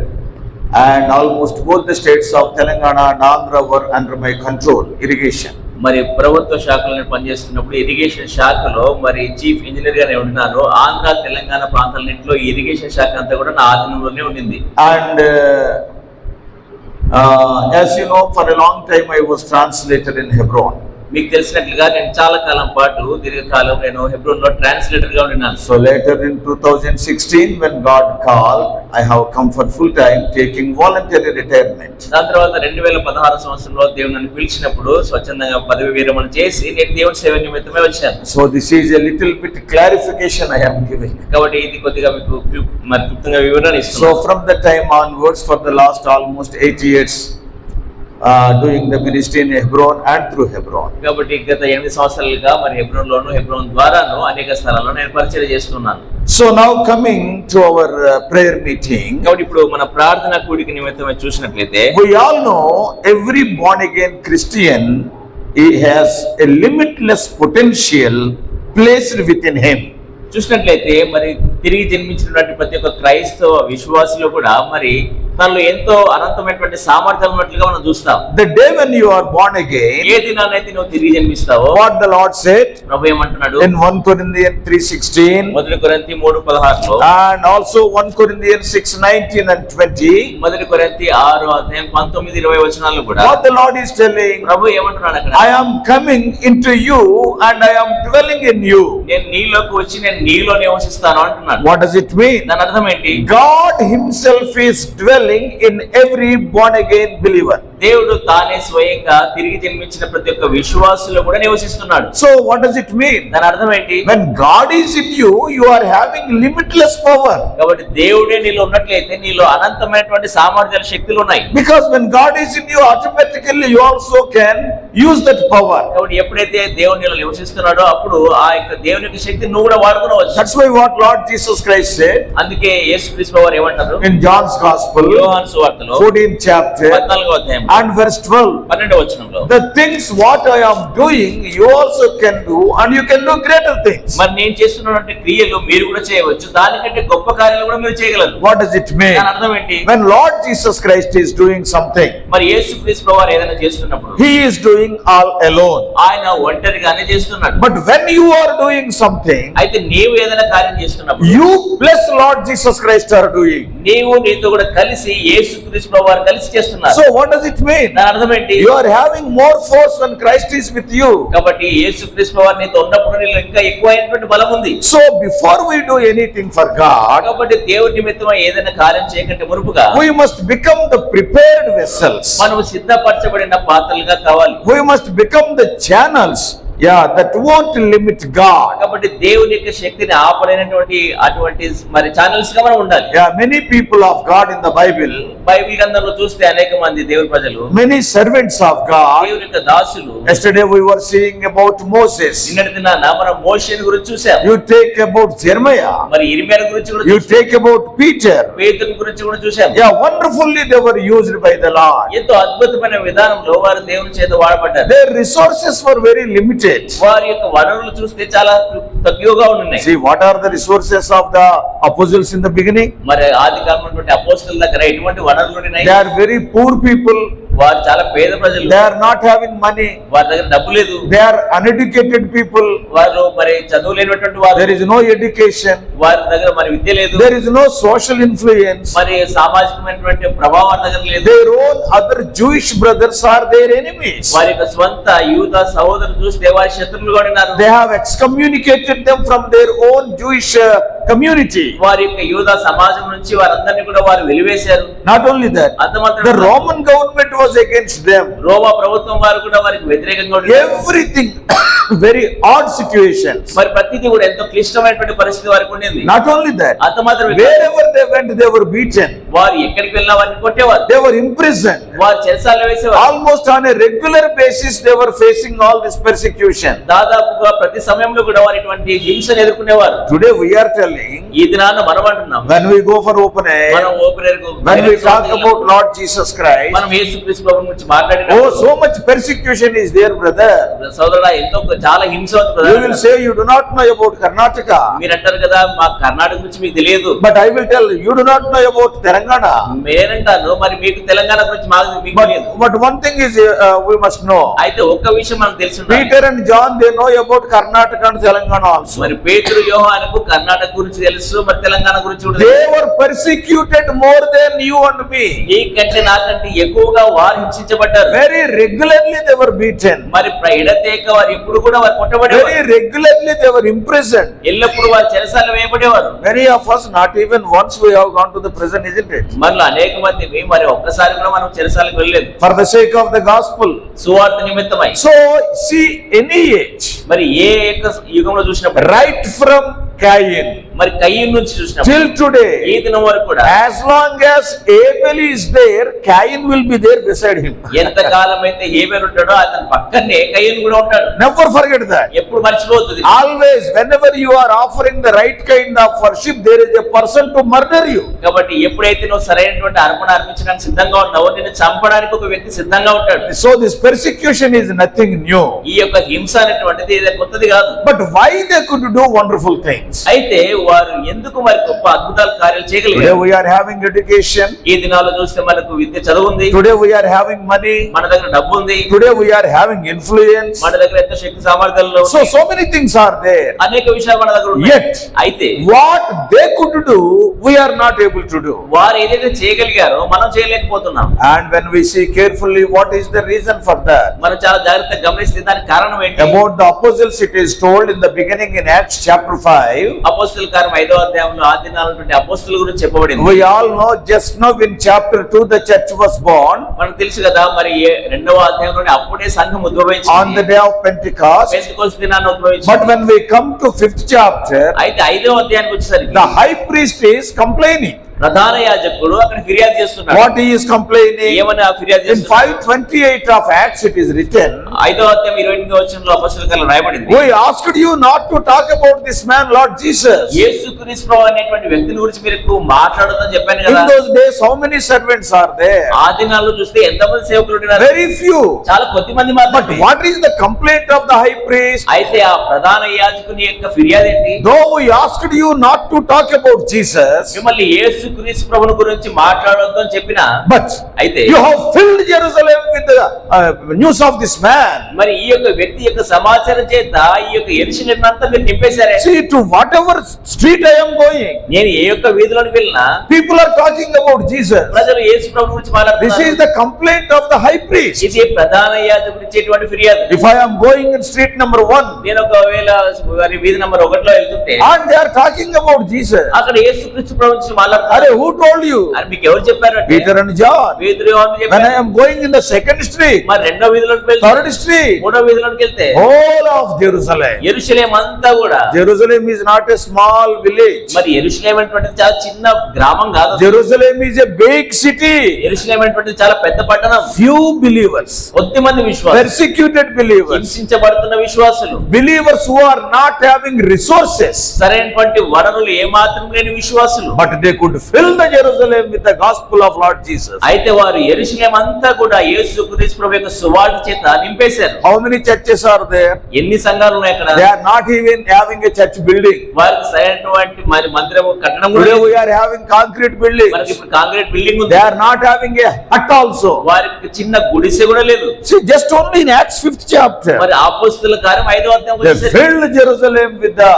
S3: and almost both the states of Telangana and Andhra were under my control, irrigation.
S4: మరి ప్రభుత్వ శాఖలను పనిచేస్తున్నప్పుడు ఇరిగేషన్ శాఖలో మరి చీఫ్ ఇంజనీర్ గానే ఉంటున్నాను. ఆంధ్ర, తెలంగాణ ప్రాంతాలన్నింటిలో ఇరిగేషన్ శాఖ అంతా కూడా నా ఆధీనంలోనే ఉండింది.
S3: And as you know, for a long time I was translator in Hebron.
S4: మీకు తెలిసినట్లుగా నేను చాలా కాలం పాటు దీర్ఘకాలం నేను హెబ్రోన్ లో ట్రాన్స్లేటర్ గా ఉన్నాను.
S3: So later in 2016, when God called, I have come for full time, taking voluntary retirement.
S4: దాని తర్వాత 2016 సంవత్సరంలో దేవుడు నన్ను పిలిచినప్పుడు స్వచ్ఛందంగా పదవి విరమణ చేసి నేను దేవుని సేవ నిమిత్తమే వచ్చాను.
S3: So this is a little bit clarification I am giving.
S4: కాబట్టి ఇది కొద్దిగా మీకు మరి క్లుప్తంగా వివరణ
S3: So
S4: ఇస్తున్నాను.
S3: from the time onwards, for the last almost 8 years, doing the ministry in Hebron and through Hebron.
S4: కాబట్టి గత 8 సంవత్సరాలుగా మరి హెబ్రోన్ ద్వారాను అనేక స్థలాల్లో నేను పరిచయం చేస్తున్నాను.
S3: So now coming to our prayer meeting,
S4: కాబట్టి ఇప్పుడు మన ప్రార్థన కూడిక నిమిత్తమే చూసినట్లయితే
S3: we all know every born again Christian, he has a limitless potential placed within him.
S4: చూసినట్లయితే మరి తిరిగి జన్మించినటువంటి ప్రతి ఒక్క క్రైస్తవ విశ్వాసిలో కూడా మరి తనలో ఎంతో అనంతమైనటువంటి సామర్థ్యం ఉన్నట్లుగా మనం చూస్తాం.
S3: The day when you are born again,
S4: ఏ దినానైతే నువ్వు తిరిగి జన్మిస్తావో
S3: what the Lord said
S4: ప్రభు ఏమంటున్నాడు
S3: in 1 Corinthians 3:16,
S4: మొదటి కొరింథీ 3:16
S3: and also 1 Corinthians 6:19 and 20,
S4: మొదటి కొరింథీ 6:19-20 వచనాల్లో కూడా
S3: what the Lord is telling,
S4: ప్రభు ఏమంటున్నాడు అక్కడ,
S3: I am coming into you and I am dwelling in you.
S4: నేను నీలోకి వచ్చి నేను నీలో నివసిస్తాను అంటున్నాడు.
S3: What does it mean?
S4: దాని అర్థం ఏంటి?
S3: God himself is dwelling in every born again believer.
S4: దేవుడు తానే స్వయంగా తిరిగి జన్మించిన ప్రతి ఒక్క విశ్వాసులో కూడా నివసిస్తున్నాడు.
S3: So what does it mean?
S4: దాని అర్థం ఏంటి?
S3: When God is in you, you are having limitless power.
S4: కాబట్టి దేవుడే నీలో ఉన్నట్లయితే నీలో అనంతమైనటువంటి సామర్థ్యాల శక్తులు ఉన్నాయి.
S3: Because when God is in you, automatically you also can use that power.
S4: కాబట్టి ఎప్పుడైతే దేవుడు నీలో నివసిస్తున్నాడో అప్పుడు ఆ యొక్క దేవుని యొక్క శక్తిని నువ్వు కూడా వాడుకోవచ్చు.
S3: That's why what Lord Jesus Christ said
S4: అందుకే యేసుక్రీస్తు వారు ఏమంటారు
S3: in John's Gospel,
S4: యోహాను సువార్తలో
S3: 14th chapter
S4: 14వ అధ్యాయం
S3: and verse 12.
S4: 12వ వచనంలో
S3: The things what I am doing, you also can do, and you can do greater things.
S4: మరి నేను చేస్తున్నటువంటి క్రియలు మీరు కూడా చేయవచ్చు, దానికంటే గొప్ప కార్యాలు కూడా మీరు చేయగలరు.
S3: What does it mean?
S4: దాని అర్థం ఏంటి?
S3: When Lord Jesus Christ is doing something,
S4: మరి యేసుక్రీస్తు వారు ఏదైనా చేస్తున్నప్పుడు
S3: he is doing all alone.
S4: ఆయన ఒంటరిగానే చేస్తున్నాడు.
S3: But when you are doing something,
S4: అయితే నీవు ఏదైనా కార్యం చేస్తున్నప్పుడు
S3: you plus Lord Jesus Christ are doing.
S4: నీవు నీతో కూడా కలిసి యేసుక్రీస్తు వారు కలిసి చేస్తున్నారు.
S3: So what does it mean?
S4: దాని అర్థం ఏంటి?
S3: You are having more force when Christ is with you.
S4: కాబట్టి యేసుక్రీస్తు వారు నీతో ఉన్నప్పుడు నీలో ఇంకా ఎక్కువైనటువంటి బలం ఉంది.
S3: So before we do anything for God,
S4: కాబట్టి దేవుడి నిమిత్తమై ఏదైనా కార్యం చేయకంటే మునుపుగా
S3: we must become the prepared vessels.
S4: మనం సిద్ధపరచబడిన పాత్రలుగా కావాలి.
S3: We must become the channels, that won't limit God.
S4: కాబట్టి దేవుని యొక్క శక్తిని ఆపలేనటువంటి అటువంటి మరి ఛానల్స్ గా మనం ఉండాలి.
S3: Many people of God in the Bible,
S4: Bible గ్రంథంలో చూస్తే అనేక మంది దేవుని ప్రజలు,
S3: many servants of God.
S4: దేవుని యొక్క దాసులు.
S3: Yesterday we were seeing about Moses.
S4: నిన్నటి దినాన మనం మోషేని గురించి చూసాం.
S3: You take about Jeremiah.
S4: మరి ఇర్మియా గురించి కూడా
S3: You
S4: చూసాం.
S3: take about Peter.
S4: పేతురు గురించి కూడా చూసాం.
S3: Wonderfully they were used by the Lord.
S4: ఎంతో అద్భుతమైన విధానంలో వారు దేవుని చేత వాడబడ్డారు.
S3: Their resources were very limited.
S4: వారి యొక్క వనరులు చూస్తే చాలా తక్కువగా ఉన్నాయి.
S3: See, what are the resources of the apostles in the beginning?
S4: మరి ఆది కాలంలో అపోస్తలుల దగ్గర ఎటువంటి వనరులు ఉన్నాయి?
S3: They are very poor people.
S4: వారు చాలా పేద ప్రజలు.
S3: They are not having money.
S4: వారి దగ్గర డబ్బు లేదు.
S3: They are uneducated people.
S4: వారు మరి చదువు లేనటువంటి వారు.
S3: There is no education.
S4: వారి దగ్గర మరి విద్య లేదు.
S3: There is no social influence.
S4: మరి సామాజికమైనటువంటి ప్రభావం వారి దగ్గర లేదు.
S3: Their own other Jewish brothers are their enemies.
S4: వారి యొక్క స్వంత యూద సహోదరులు చూస్తే వారి శత్రువులుగా ఉన్నారు.
S3: They have excommunicated them from their own Jewish community.
S4: వారి యొక్క యూద సమాజం నుంచి వారందరినీ కూడా వారు వెలివేశారు.
S3: Not only that, the Roman government was against them.
S4: రోమా ప్రభుత్వం వారు కూడా వారికి వ్యతిరేకంగా ఉన్నారు.
S3: Everything very odd situations.
S4: మరి ప్రతిదీ కూడా ఎంతో క్లిష్టమైనటువంటి పరిస్థితి వారికి ఉండింది.
S3: Not only that,
S4: అంత మాత్రమే
S3: wherever they went they were beaten.
S4: వారు ఎక్కడికి వెళ్ళినా వారిని కొట్టేవారు.
S3: They were imprisoned.
S4: వారు చెరసాలలో వేసేవారు.
S3: Almost on a regular basis they were facing all this persecution.
S4: దాదాపుగా ప్రతి సమయంలో కూడా వారు ఇటువంటి హింసను ఎదుర్కొనేవారు.
S3: Today we are telling,
S4: ఈ దినాన మనం అంటున్నాం,
S3: when we go for open air,
S4: మనం ఓపెన్ ఎయిర్ కు
S3: when we talk about Lord Jesus Christ,
S4: మనం యేసుక్రీస్తు ప్రభువు గురించి మాట్లాడినా,
S3: oh, so much persecution is there, brother.
S4: సోదరుడా, ఎంతో చాలా హింస ఉంది కదా.
S3: You will say you do not know about Karnataka.
S4: మీరు అంటారు కదా మా కర్ణాటక గురించి మీకు తెలియదు.
S3: But I will tell you do not know about Telangana.
S4: నేనంటాను మరి మీకు తెలంగాణ గురించి మీకు తెలియదు.
S3: But one thing is we must know.
S4: అయితే ఒక్క విషయం మనకు తెలిసి ఉండాలి.
S3: Peter and John, they know about Karnataka and Telangana also.
S4: మరి పేతురు యోహానుకు కర్ణాటక గురించి తెలుసు, మరి తెలంగాణ గురించి కూడా
S3: They
S4: తెలుసు.
S3: were persecuted more than you and me.
S4: నీకంటే నాకంటే ఎక్కువగా వారు హింసించబడ్డారు.
S3: Very regularly they were beaten.
S4: మరి ఎడతేక వారు ఎప్పుడు కూడా వారు కొట్టబడేవారు.
S3: Very regularly they were imprisoned.
S4: ఎల్లప్పుడు వారు చెరసాలలో వేయబడేవారు.
S3: Many of us, not even once we have gone to the prison, isn't it?
S4: మనలో అనేక మంది మరి ఒక్కసారి కూడా మనం చెరసాలకు వెళ్ళలేదు.
S3: For the sake of the gospel.
S4: సువార్త నిమిత్తమై.
S3: So see, any age,
S4: మరి ఏ యుగంలో చూసినప్పుడు,
S3: right from Cain
S4: మరి కయ్యూను నుంచి చూసినప్పుడు
S3: till today,
S4: ఈ దినం వరకు కూడా
S3: as long as Abel is there, Cain will be there beside him.
S4: ఎంత కాలం అయితే హేబెలు ఉంటాడో అతని పక్కనే కయ్యూను కూడా ఉంటాడు.
S3: Never forget that.
S4: ఎప్పుడు మర్చిపోతుంది.
S3: Always, whenever you are offering the right kind of worship, there is a person to murder you.
S4: కాబట్టి ఎప్పుడైతే నువ్వు సరైనటువంటి అర్పణ అర్పించడానికి సిద్ధంగా ఉన్నావో నిన్ను చంపడానికి ఒక వ్యక్తి సిద్ధంగా ఉంటాడు.
S3: So this persecution is nothing new.
S4: ఈ యొక్క హింస అనేటువంటిది ఏదో కొత్తది కాదు.
S3: But why they could do wonderful things?
S4: అయితే వారు ఎందుకు మరి గొప్ప అద్భుతాల కార్యాలు
S3: Today
S4: చేయగలిగారు?
S3: we are having education.
S4: ఈ దినాల్లో చూస్తే మనకు విద్య చదువు ఉంది.
S3: Today we are having money.
S4: మన దగ్గర డబ్బు ఉంది.
S3: Today we are having influence.
S4: మన దగ్గర ఎంతో శక్తి సామర్థ్యాలు
S3: So many things are there.
S4: అనేక విషయాలు మన దగ్గర ఉన్నాయి.
S3: Yet,
S4: అయితే
S3: what they could do, we are not able to do.
S4: వారు ఏదైతే చేయగలిగారో మనం చేయలేకపోతున్నాం.
S3: And when we see carefully, what is the reason for that?
S4: మనం చాలా జాగ్రత్తగా గమనిస్తే దానికి కారణం ఏంటి?
S3: About the apostles, it is told in the beginning in Acts chapter 5.
S4: అపోస్తల కార్యం 5వ అధ్యాయంలో ఆ దినాలటువంటి అపోస్తలుల గురించి చెప్పబడింది.
S3: We all know, just now in chapter 2, the church was born.
S4: మనకు తెలుసు కదా, మరి 2వ అధ్యాయంలోనే అప్పుడే సంఘం
S3: On the
S4: ఉద్భవించింది.
S3: day of Pentecost.
S4: పెంతెకోస్తు దినాన ఉద్భవించింది.
S3: But when we come to 5th chapter,
S4: అయితే 5వ అధ్యాయానికి వచ్చేసరికి
S3: the high priest is complaining.
S4: ప్రధాన యాజకుడు అక్కడ ఫిర్యాదు చేస్తున్నాడు.
S3: What he is complaining?
S4: ఏమని ఆ ఫిర్యాదు
S3: In
S4: చేస్తున్నాడు?
S3: 5:28 of Acts it is written,
S4: 5వ అధ్యాయం 28వ వచనంలో అపోస్తలుల కార్యం రాయబడింది.
S3: we asked you not to talk about this man, Lord Jesus.
S4: యేసుక్రీస్తు ప్రభువు అనేటువంటి వ్యక్తిని గురించి మీరు ఎక్కువ మాట్లాడొద్దని చెప్పాను
S3: In
S4: కదా.
S3: those days, how many servants are there?
S4: ఆ దినాల్లో చూస్తే ఎంతమంది సేవకులు ఉన్నారు?
S3: Very few.
S4: చాలా కొద్ది మంది
S3: But
S4: మాత్రమే.
S3: what is the complaint of the high priest?
S4: అయితే ఆ ప్రధాన యాజకుని యొక్క ఫిర్యాదు ఏంటి?
S3: Though we asked you not to talk about Jesus,
S4: మిమ్మల్ని యేసుక్రీస్తు ప్రభువుని గురించి మాట్లాడొద్దు అని చెప్పినా,
S3: but
S4: అయితే
S3: you have filled Jerusalem with the news of this man. man.
S4: మరి ఈ యొక్క వ్యక్తి యొక్క సమాచారం చేత ఈ యొక్క యెరూషలేమును అంతా మీరు నింపేశారే.
S3: See, to whatever street I am going,
S4: నేను ఏ యొక్క వీధిలోకి వెళ్ళినా
S3: people are talking about Jesus.
S4: ప్రజలు యేసు ప్రభు గురించి
S3: This
S4: మాట్లాడుతున్నారు.
S3: is the complaint of the high priest.
S4: ఇది ప్రధాన యాజకుడు ఇచ్చేటువంటి ఫిర్యాదు.
S3: If I am going in street number 1
S4: నేను ఒకవేళ వారి వీధి నంబర్ 1లో వెళ్తుంటే
S3: and they are talking about Jesus,
S4: అక్కడ యేసుక్రీస్తు ప్రభు గురించి మాట్లాడుతున్నారు.
S3: Arey, who told you?
S4: అని మీకు ఎవరు చెప్పారు అంటే
S3: Peter and John.
S4: పేతురు యోహాను
S3: When
S4: చెప్పారు.
S3: I am going in the second street,
S4: మరి రెండో వీధిలోకి వెళ్తే
S3: third street,
S4: మూడో వీధిలోకి వెళ్తే
S3: whole of Jerusalem.
S4: యెరూషలేము అంతా కూడా,
S3: Jerusalem is not a small village.
S4: మరి యెరూషలేము అనేటువంటిది చాలా చిన్న గ్రామం కాదు.
S3: Jerusalem is a big city.
S4: యెరూషలేము అనేటువంటిది చాలా పెద్ద పట్టణం.
S3: Few believers,
S4: కొద్ది మంది విశ్వాసులు,
S3: persecuted believers,
S4: హింసించబడుతున్న విశ్వాసులు,
S3: believers who are not having resources,
S4: సరైనటువంటి వనరులు ఏమాత్రం లేని విశ్వాసులు.
S3: but they could fill the Jerusalem with the gospel of Lord Jesus.
S4: అయితే వారు యెరూషలేము అంతా కూడా యేసుక్రీస్తు ప్రభు యొక్క సువార్త చేత నింపేశారు.
S3: How many churches are there?
S4: ఎన్ని సంఘాలు ఉన్నాయి అక్కడ?
S3: They are not even having a church building.
S4: వారికి సరైనటువంటి మరి మందిరము కట్టడం కూడా
S3: Today
S4: లేదు.
S3: we are having concrete buildings.
S4: మనకి ఇప్పుడు కాంక్రీట్ బిల్డింగ్ ఉంది.
S3: They are not having a hut also.
S4: వారికి చిన్న గుడిసె కూడా లేదు.
S3: See, just only in Acts 5th chapter,
S4: మరి అపోస్తలుల కార్యం 5వ అధ్యాయం
S3: they
S4: వచ్చేసరికి
S3: filled Jerusalem with the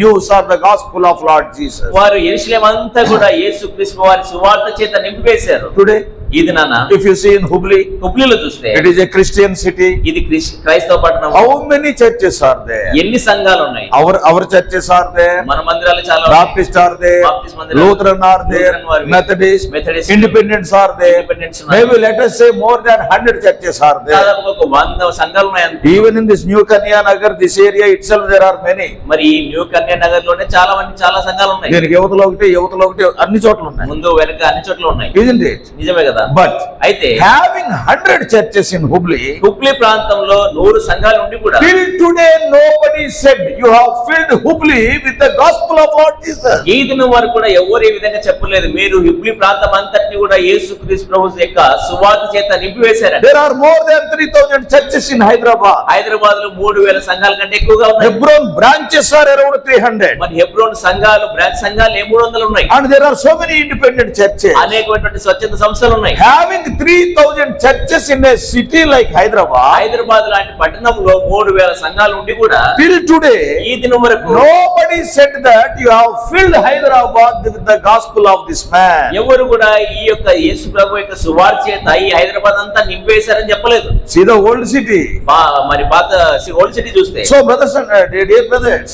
S3: news or the gospel of Lord Jesus.
S4: వారు యెరూషలేము అంతా కూడా యేసుక్రీస్తు వారి సువార్త చేత నింపివేశారు.
S3: Today,
S4: ఇది నాన్న
S3: if you see in Hubli,
S4: హుబ్లీలో చూస్తే
S3: it is a Christian city.
S4: ఇది క్రైస్తవ పట్టణం.
S3: How many churches are there?
S4: ఎన్ని సంఘాలు ఉన్నాయి?
S3: Our churches are there.
S4: మన మందిరాలు చాలా ఉన్నాయి.
S3: Baptist are there.
S4: Baptist మందిరాలు,
S3: Lutheran are there.
S4: Lutheran వారు,
S3: Methodist,
S4: Methodist,
S3: Independents are there.
S4: Independents ఉన్నారు.
S3: Maybe let us say more than 100 churches are there.
S4: దాదాపు ఒక 100 సంఘాలు ఉన్నాయి అంతే.
S3: Even in this New Kanya Nagar, this area itself, there are many.
S4: మరి ఈ new కన్యా నగర్ లోనే చాలా సంఘాలు ఉన్నాయి.
S3: దీనికి యువతలో ఒకటి అన్ని చోట్ల ఉన్నాయి.
S4: ముందు వెనక అన్ని చోట్ల ఉన్నాయి.
S3: Isn't it?
S4: నిజమే కదా.
S3: But
S4: అయితే
S3: having 100 churches in Hubli,
S4: Hubli ప్రాంతంలో 100 సంఘాలు ఉండి కూడా
S3: till today nobody said you have filled Hubli with the gospel of Lord Jesus.
S4: ఈ దినం వరకు కూడా ఎవరు ఈ విధంగా చెప్పలేదు. మీరు హుబ్లీ ప్రాంతం అంతటిని కూడా యేసుక్రీస్తు ప్రభు యొక్క సువార్త చేత నింపివేశారు.
S3: There are more than 3000 churches in Hyderabad.
S4: Hyderabad లో 3000 సంఘాల కంటే ఎక్కువగా ఉన్నాయి.
S3: Hebron branches are around 300.
S4: మరి హెబ్రోన్ సంఘాలు, బ్రాంచ్ సంఘాలు 300 ఉన్నాయి.
S3: And there are so many independent churches.
S4: అనేకమైనటువంటి స్వచ్ఛంద సంస్థలు ఉన్నాయి.
S3: Having 3000 churches in a city like Hyderabad,
S4: Hyderabad లాంటి పట్టణంలో 3000 సంఘాలు ఉండి కూడా
S3: till today,
S4: ఈ దినం వరకు
S3: nobody said that you have filled Hyderabad with the gospel of this man.
S4: ఎవరు కూడా ఈ యొక్క యేసు ప్రభు యొక్క సువార్త చేత ఈ హైదరాబాద్ అంతా నింపేశారని చెప్పలేదు.
S3: See the old city.
S4: మరి పాత ఓల్డ్ సిటీ చూస్తే,
S3: So brothers and dear brothers,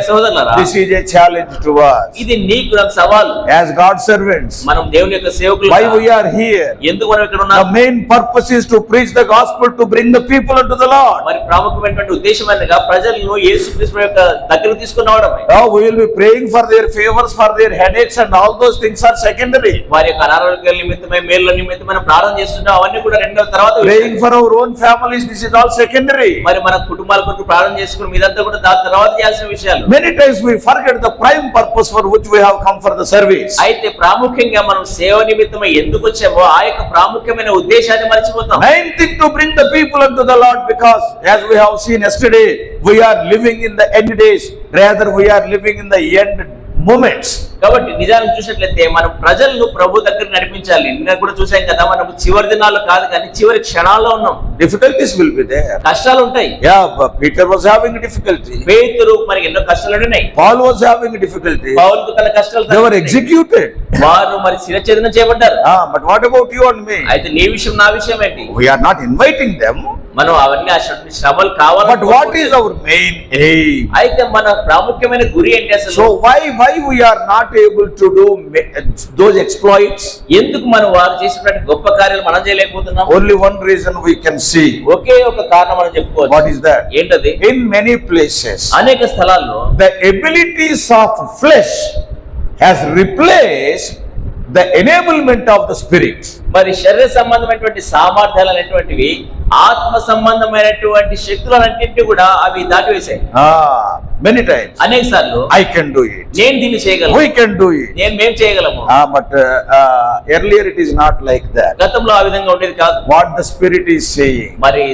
S4: సహోదరులారా,
S3: this is a challenge to us
S4: ఇది నీకు నాకు సవాలు.
S3: as God's servants.
S4: మనం దేవుని యొక్క సేవకులు.
S3: Why we are here?
S4: ఎందుకు మనం ఇక్కడ
S3: The
S4: ఉన్నాం?
S3: main purpose is to preach the gospel, to bring the people unto the Lord.
S4: మరి ప్రాముఖ్యమైనటువంటి ఉద్దేశం అనగా ప్రజలను యేసుక్రీస్తు యొక్క దగ్గరకు తీసుకురావడమే.
S3: Now we will be praying for their favors, for their headaches, and all those things are secondary.
S4: వారి యొక్క అనారోగ్యాల నిమిత్తమై, మేళ్ళ నిమిత్తమై మనం ప్రార్థన చేస్తుంటాం. అవన్నీ కూడా రెండవ తర్వాత
S3: Praying for our own families, this is all secondary.
S4: మరి మన కుటుంబాల కొరకు ప్రార్థన చేసుకుని ఇదంతా కూడా దాని తర్వాత చేయాల్సిన విషయాలు.
S3: Many times we forget the prime purpose for which we have come for the service.
S4: అయితే ప్రాముఖ్యంగా మనం సేవ నిమిత్తమై ఎందుకు వచ్చామో ఆ యొక్క ప్రాముఖ్యమైన ఉద్దేశాన్ని మర్చిపోతాం.
S3: Main thing to bring the people unto the Lord, because as we have seen yesterday, we are living in the end days, rather we are living in the end moments.
S4: కాబట్టి నిజాన్ని చూసినట్లయితే మనం ప్రజలను ప్రభు దగ్గర నడిపించాలి. నిన్న కూడా చూసాం కదా, మనం చివరి దినాల్లో కాదు కానీ చివరి క్షణాల్లో ఉన్నాం.
S3: Difficulties will be there.
S4: కష్టాలు ఉంటాయి.
S3: Yeah, but Peter was having difficulty.
S4: పేతురు మనకి ఎన్నో కష్టాలు ఉన్నాయి.
S3: Paul was having difficulty.
S4: పౌలుకు తన కష్టాలు
S3: They were
S4: తగ్గుతాయి.
S3: executed.
S4: వారు మరి శిరఛేదనం చేయబడ్డారు.
S3: But what about you and me?
S4: అయితే నీ విషయం నా విషయం ఏంటి?
S3: We are not inviting them.
S4: మనం అవన్నీ ఆ శ్రమలు కావాలి.
S3: But what is our main aim?
S4: అయితే మన ప్రాముఖ్యమైన గురి ఏంటి అసలు?
S3: So why we are not able to do those exploits?
S4: ఎందుకు మనం వారు చేసినటువంటి గొప్ప కార్యాలు మనం చేయలేకపోతున్నాం?
S3: Only one reason we can see.
S4: ఒకే ఒక కారణం మనం చెప్పుకోవచ్చు.
S3: What is that?
S4: ఏంటది?
S3: In many places,
S4: అనేక స్థలాల్లో
S3: the abilities of flesh has replaced the enablement of the spirit.
S4: మరి శరీర సంబంధమైనటువంటి సామర్థ్యాలు అనేటువంటివి ఆత్మ సంబంధమైనటువంటి శక్తులన్నింటినీ కూడా అవి దాటివేశాయి.
S3: many times.
S4: అనేక సార్లు
S3: I can do it.
S4: నేను దీన్ని చేయగలను,
S3: We can do it.
S4: మేము చేయగలము.
S3: But earlier it is not like that.
S4: గతంలో ఆ విధంగా ఉండేది కాదు.
S3: What the Spirit is saying.
S4: మరి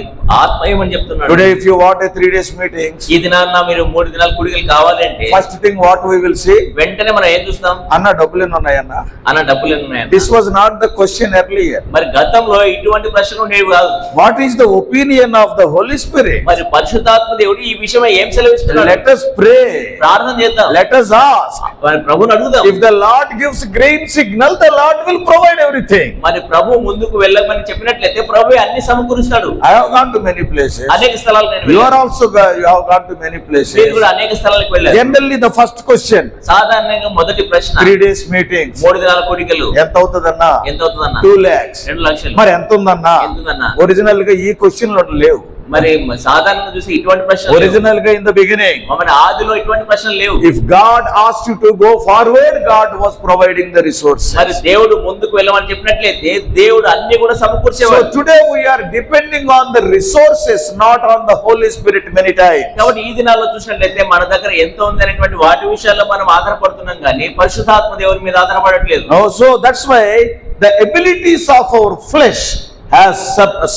S4: ఆత్మ ఏమని చెప్తున్నాడు?
S3: Today if you want a 3 days meetings,
S4: ఈ దినాన్న మీరు 3 దినాల కూడికలు కావాలి అంటే
S3: first thing what we will see,
S4: వెంటనే మనం ఏం చూస్తాం?
S3: అన్న డబ్బులు ఎన్ని ఉన్నాయన్న?
S4: అన్న డబ్బులు ఉన్నాయన్న.
S3: This was not the question earlier.
S4: మరి గతంలో ఇటువంటి ప్రశ్నలు ఉండేవి కాదు.
S3: What is the opinion of the Holy Spirit?
S4: మరి పరిశుద్ధాత్మ దేవుడు ఈ విషయమై ఏం సెలవిస్తున్నాడు?
S3: Let us pray.
S4: ప్రార్థన చేద్దాం.
S3: Let us ask.
S4: మరి ప్రభువుని అడుగుదాం.
S3: If the Lord gives green signal, the Lord will provide everything.
S4: మరి ప్రభు ముందుకు వెళ్ళమని చెప్పినట్లయితే ప్రభు అన్ని సమకూరుస్తాడు.
S3: I have gone to many places.
S4: అనేక స్థలాలకు నేను
S3: You
S4: వెళ్ళాను.
S3: are also you have gone to many places.
S4: మీరు కూడా అనేక స్థలాలకు వెళ్ళారు.
S3: Generally the first question,
S4: సాధారణంగా మొదటి ప్రశ్న
S3: 3 days meetings.
S4: 3 దినాల కూడికలు
S3: ఎంత అవుతుందన్న?
S4: ఎంత అవుతుందన్న?
S3: 2 lakhs.
S4: 2 లక్షలు.
S3: మరి ఎంత ఉందన్న?
S4: ఎందుకన్నా?
S3: ఒరిజినల్ గా ఈ క్వశ్చన్లు లేవు.
S4: మరి సాధారణంగా చూసి ఇటువంటి ప్రశ్నలు
S3: ఒరిజినల్ గా ఇన్ ద బిగినింగ్,
S4: మన ఆదిలో ఇటువంటి ప్రశ్నలు లేవు.
S3: if God asked you to go forward, God was providing the resources.
S4: మరి దేవుడు ముందుకు వెళ్ళమని చెప్పినట్లయితే దేవుడు అన్ని కూడా
S3: So
S4: సమకూర్చేవాడు.
S3: today we are depending on the resources, not on the Holy Spirit many times.
S4: కాబట్టి ఈ దినాల్లో చూసినట్లయితే మన దగ్గర ఎంత ఉంది అనేటువంటి వాటి విషయాల్లో మనం ఆధారపడుతున్నాం కానీ పరిశుద్ధాత్మ దేవుని మీద ఆధారపడట్లేదు.
S3: Oh, so that's why the abilities of our flesh has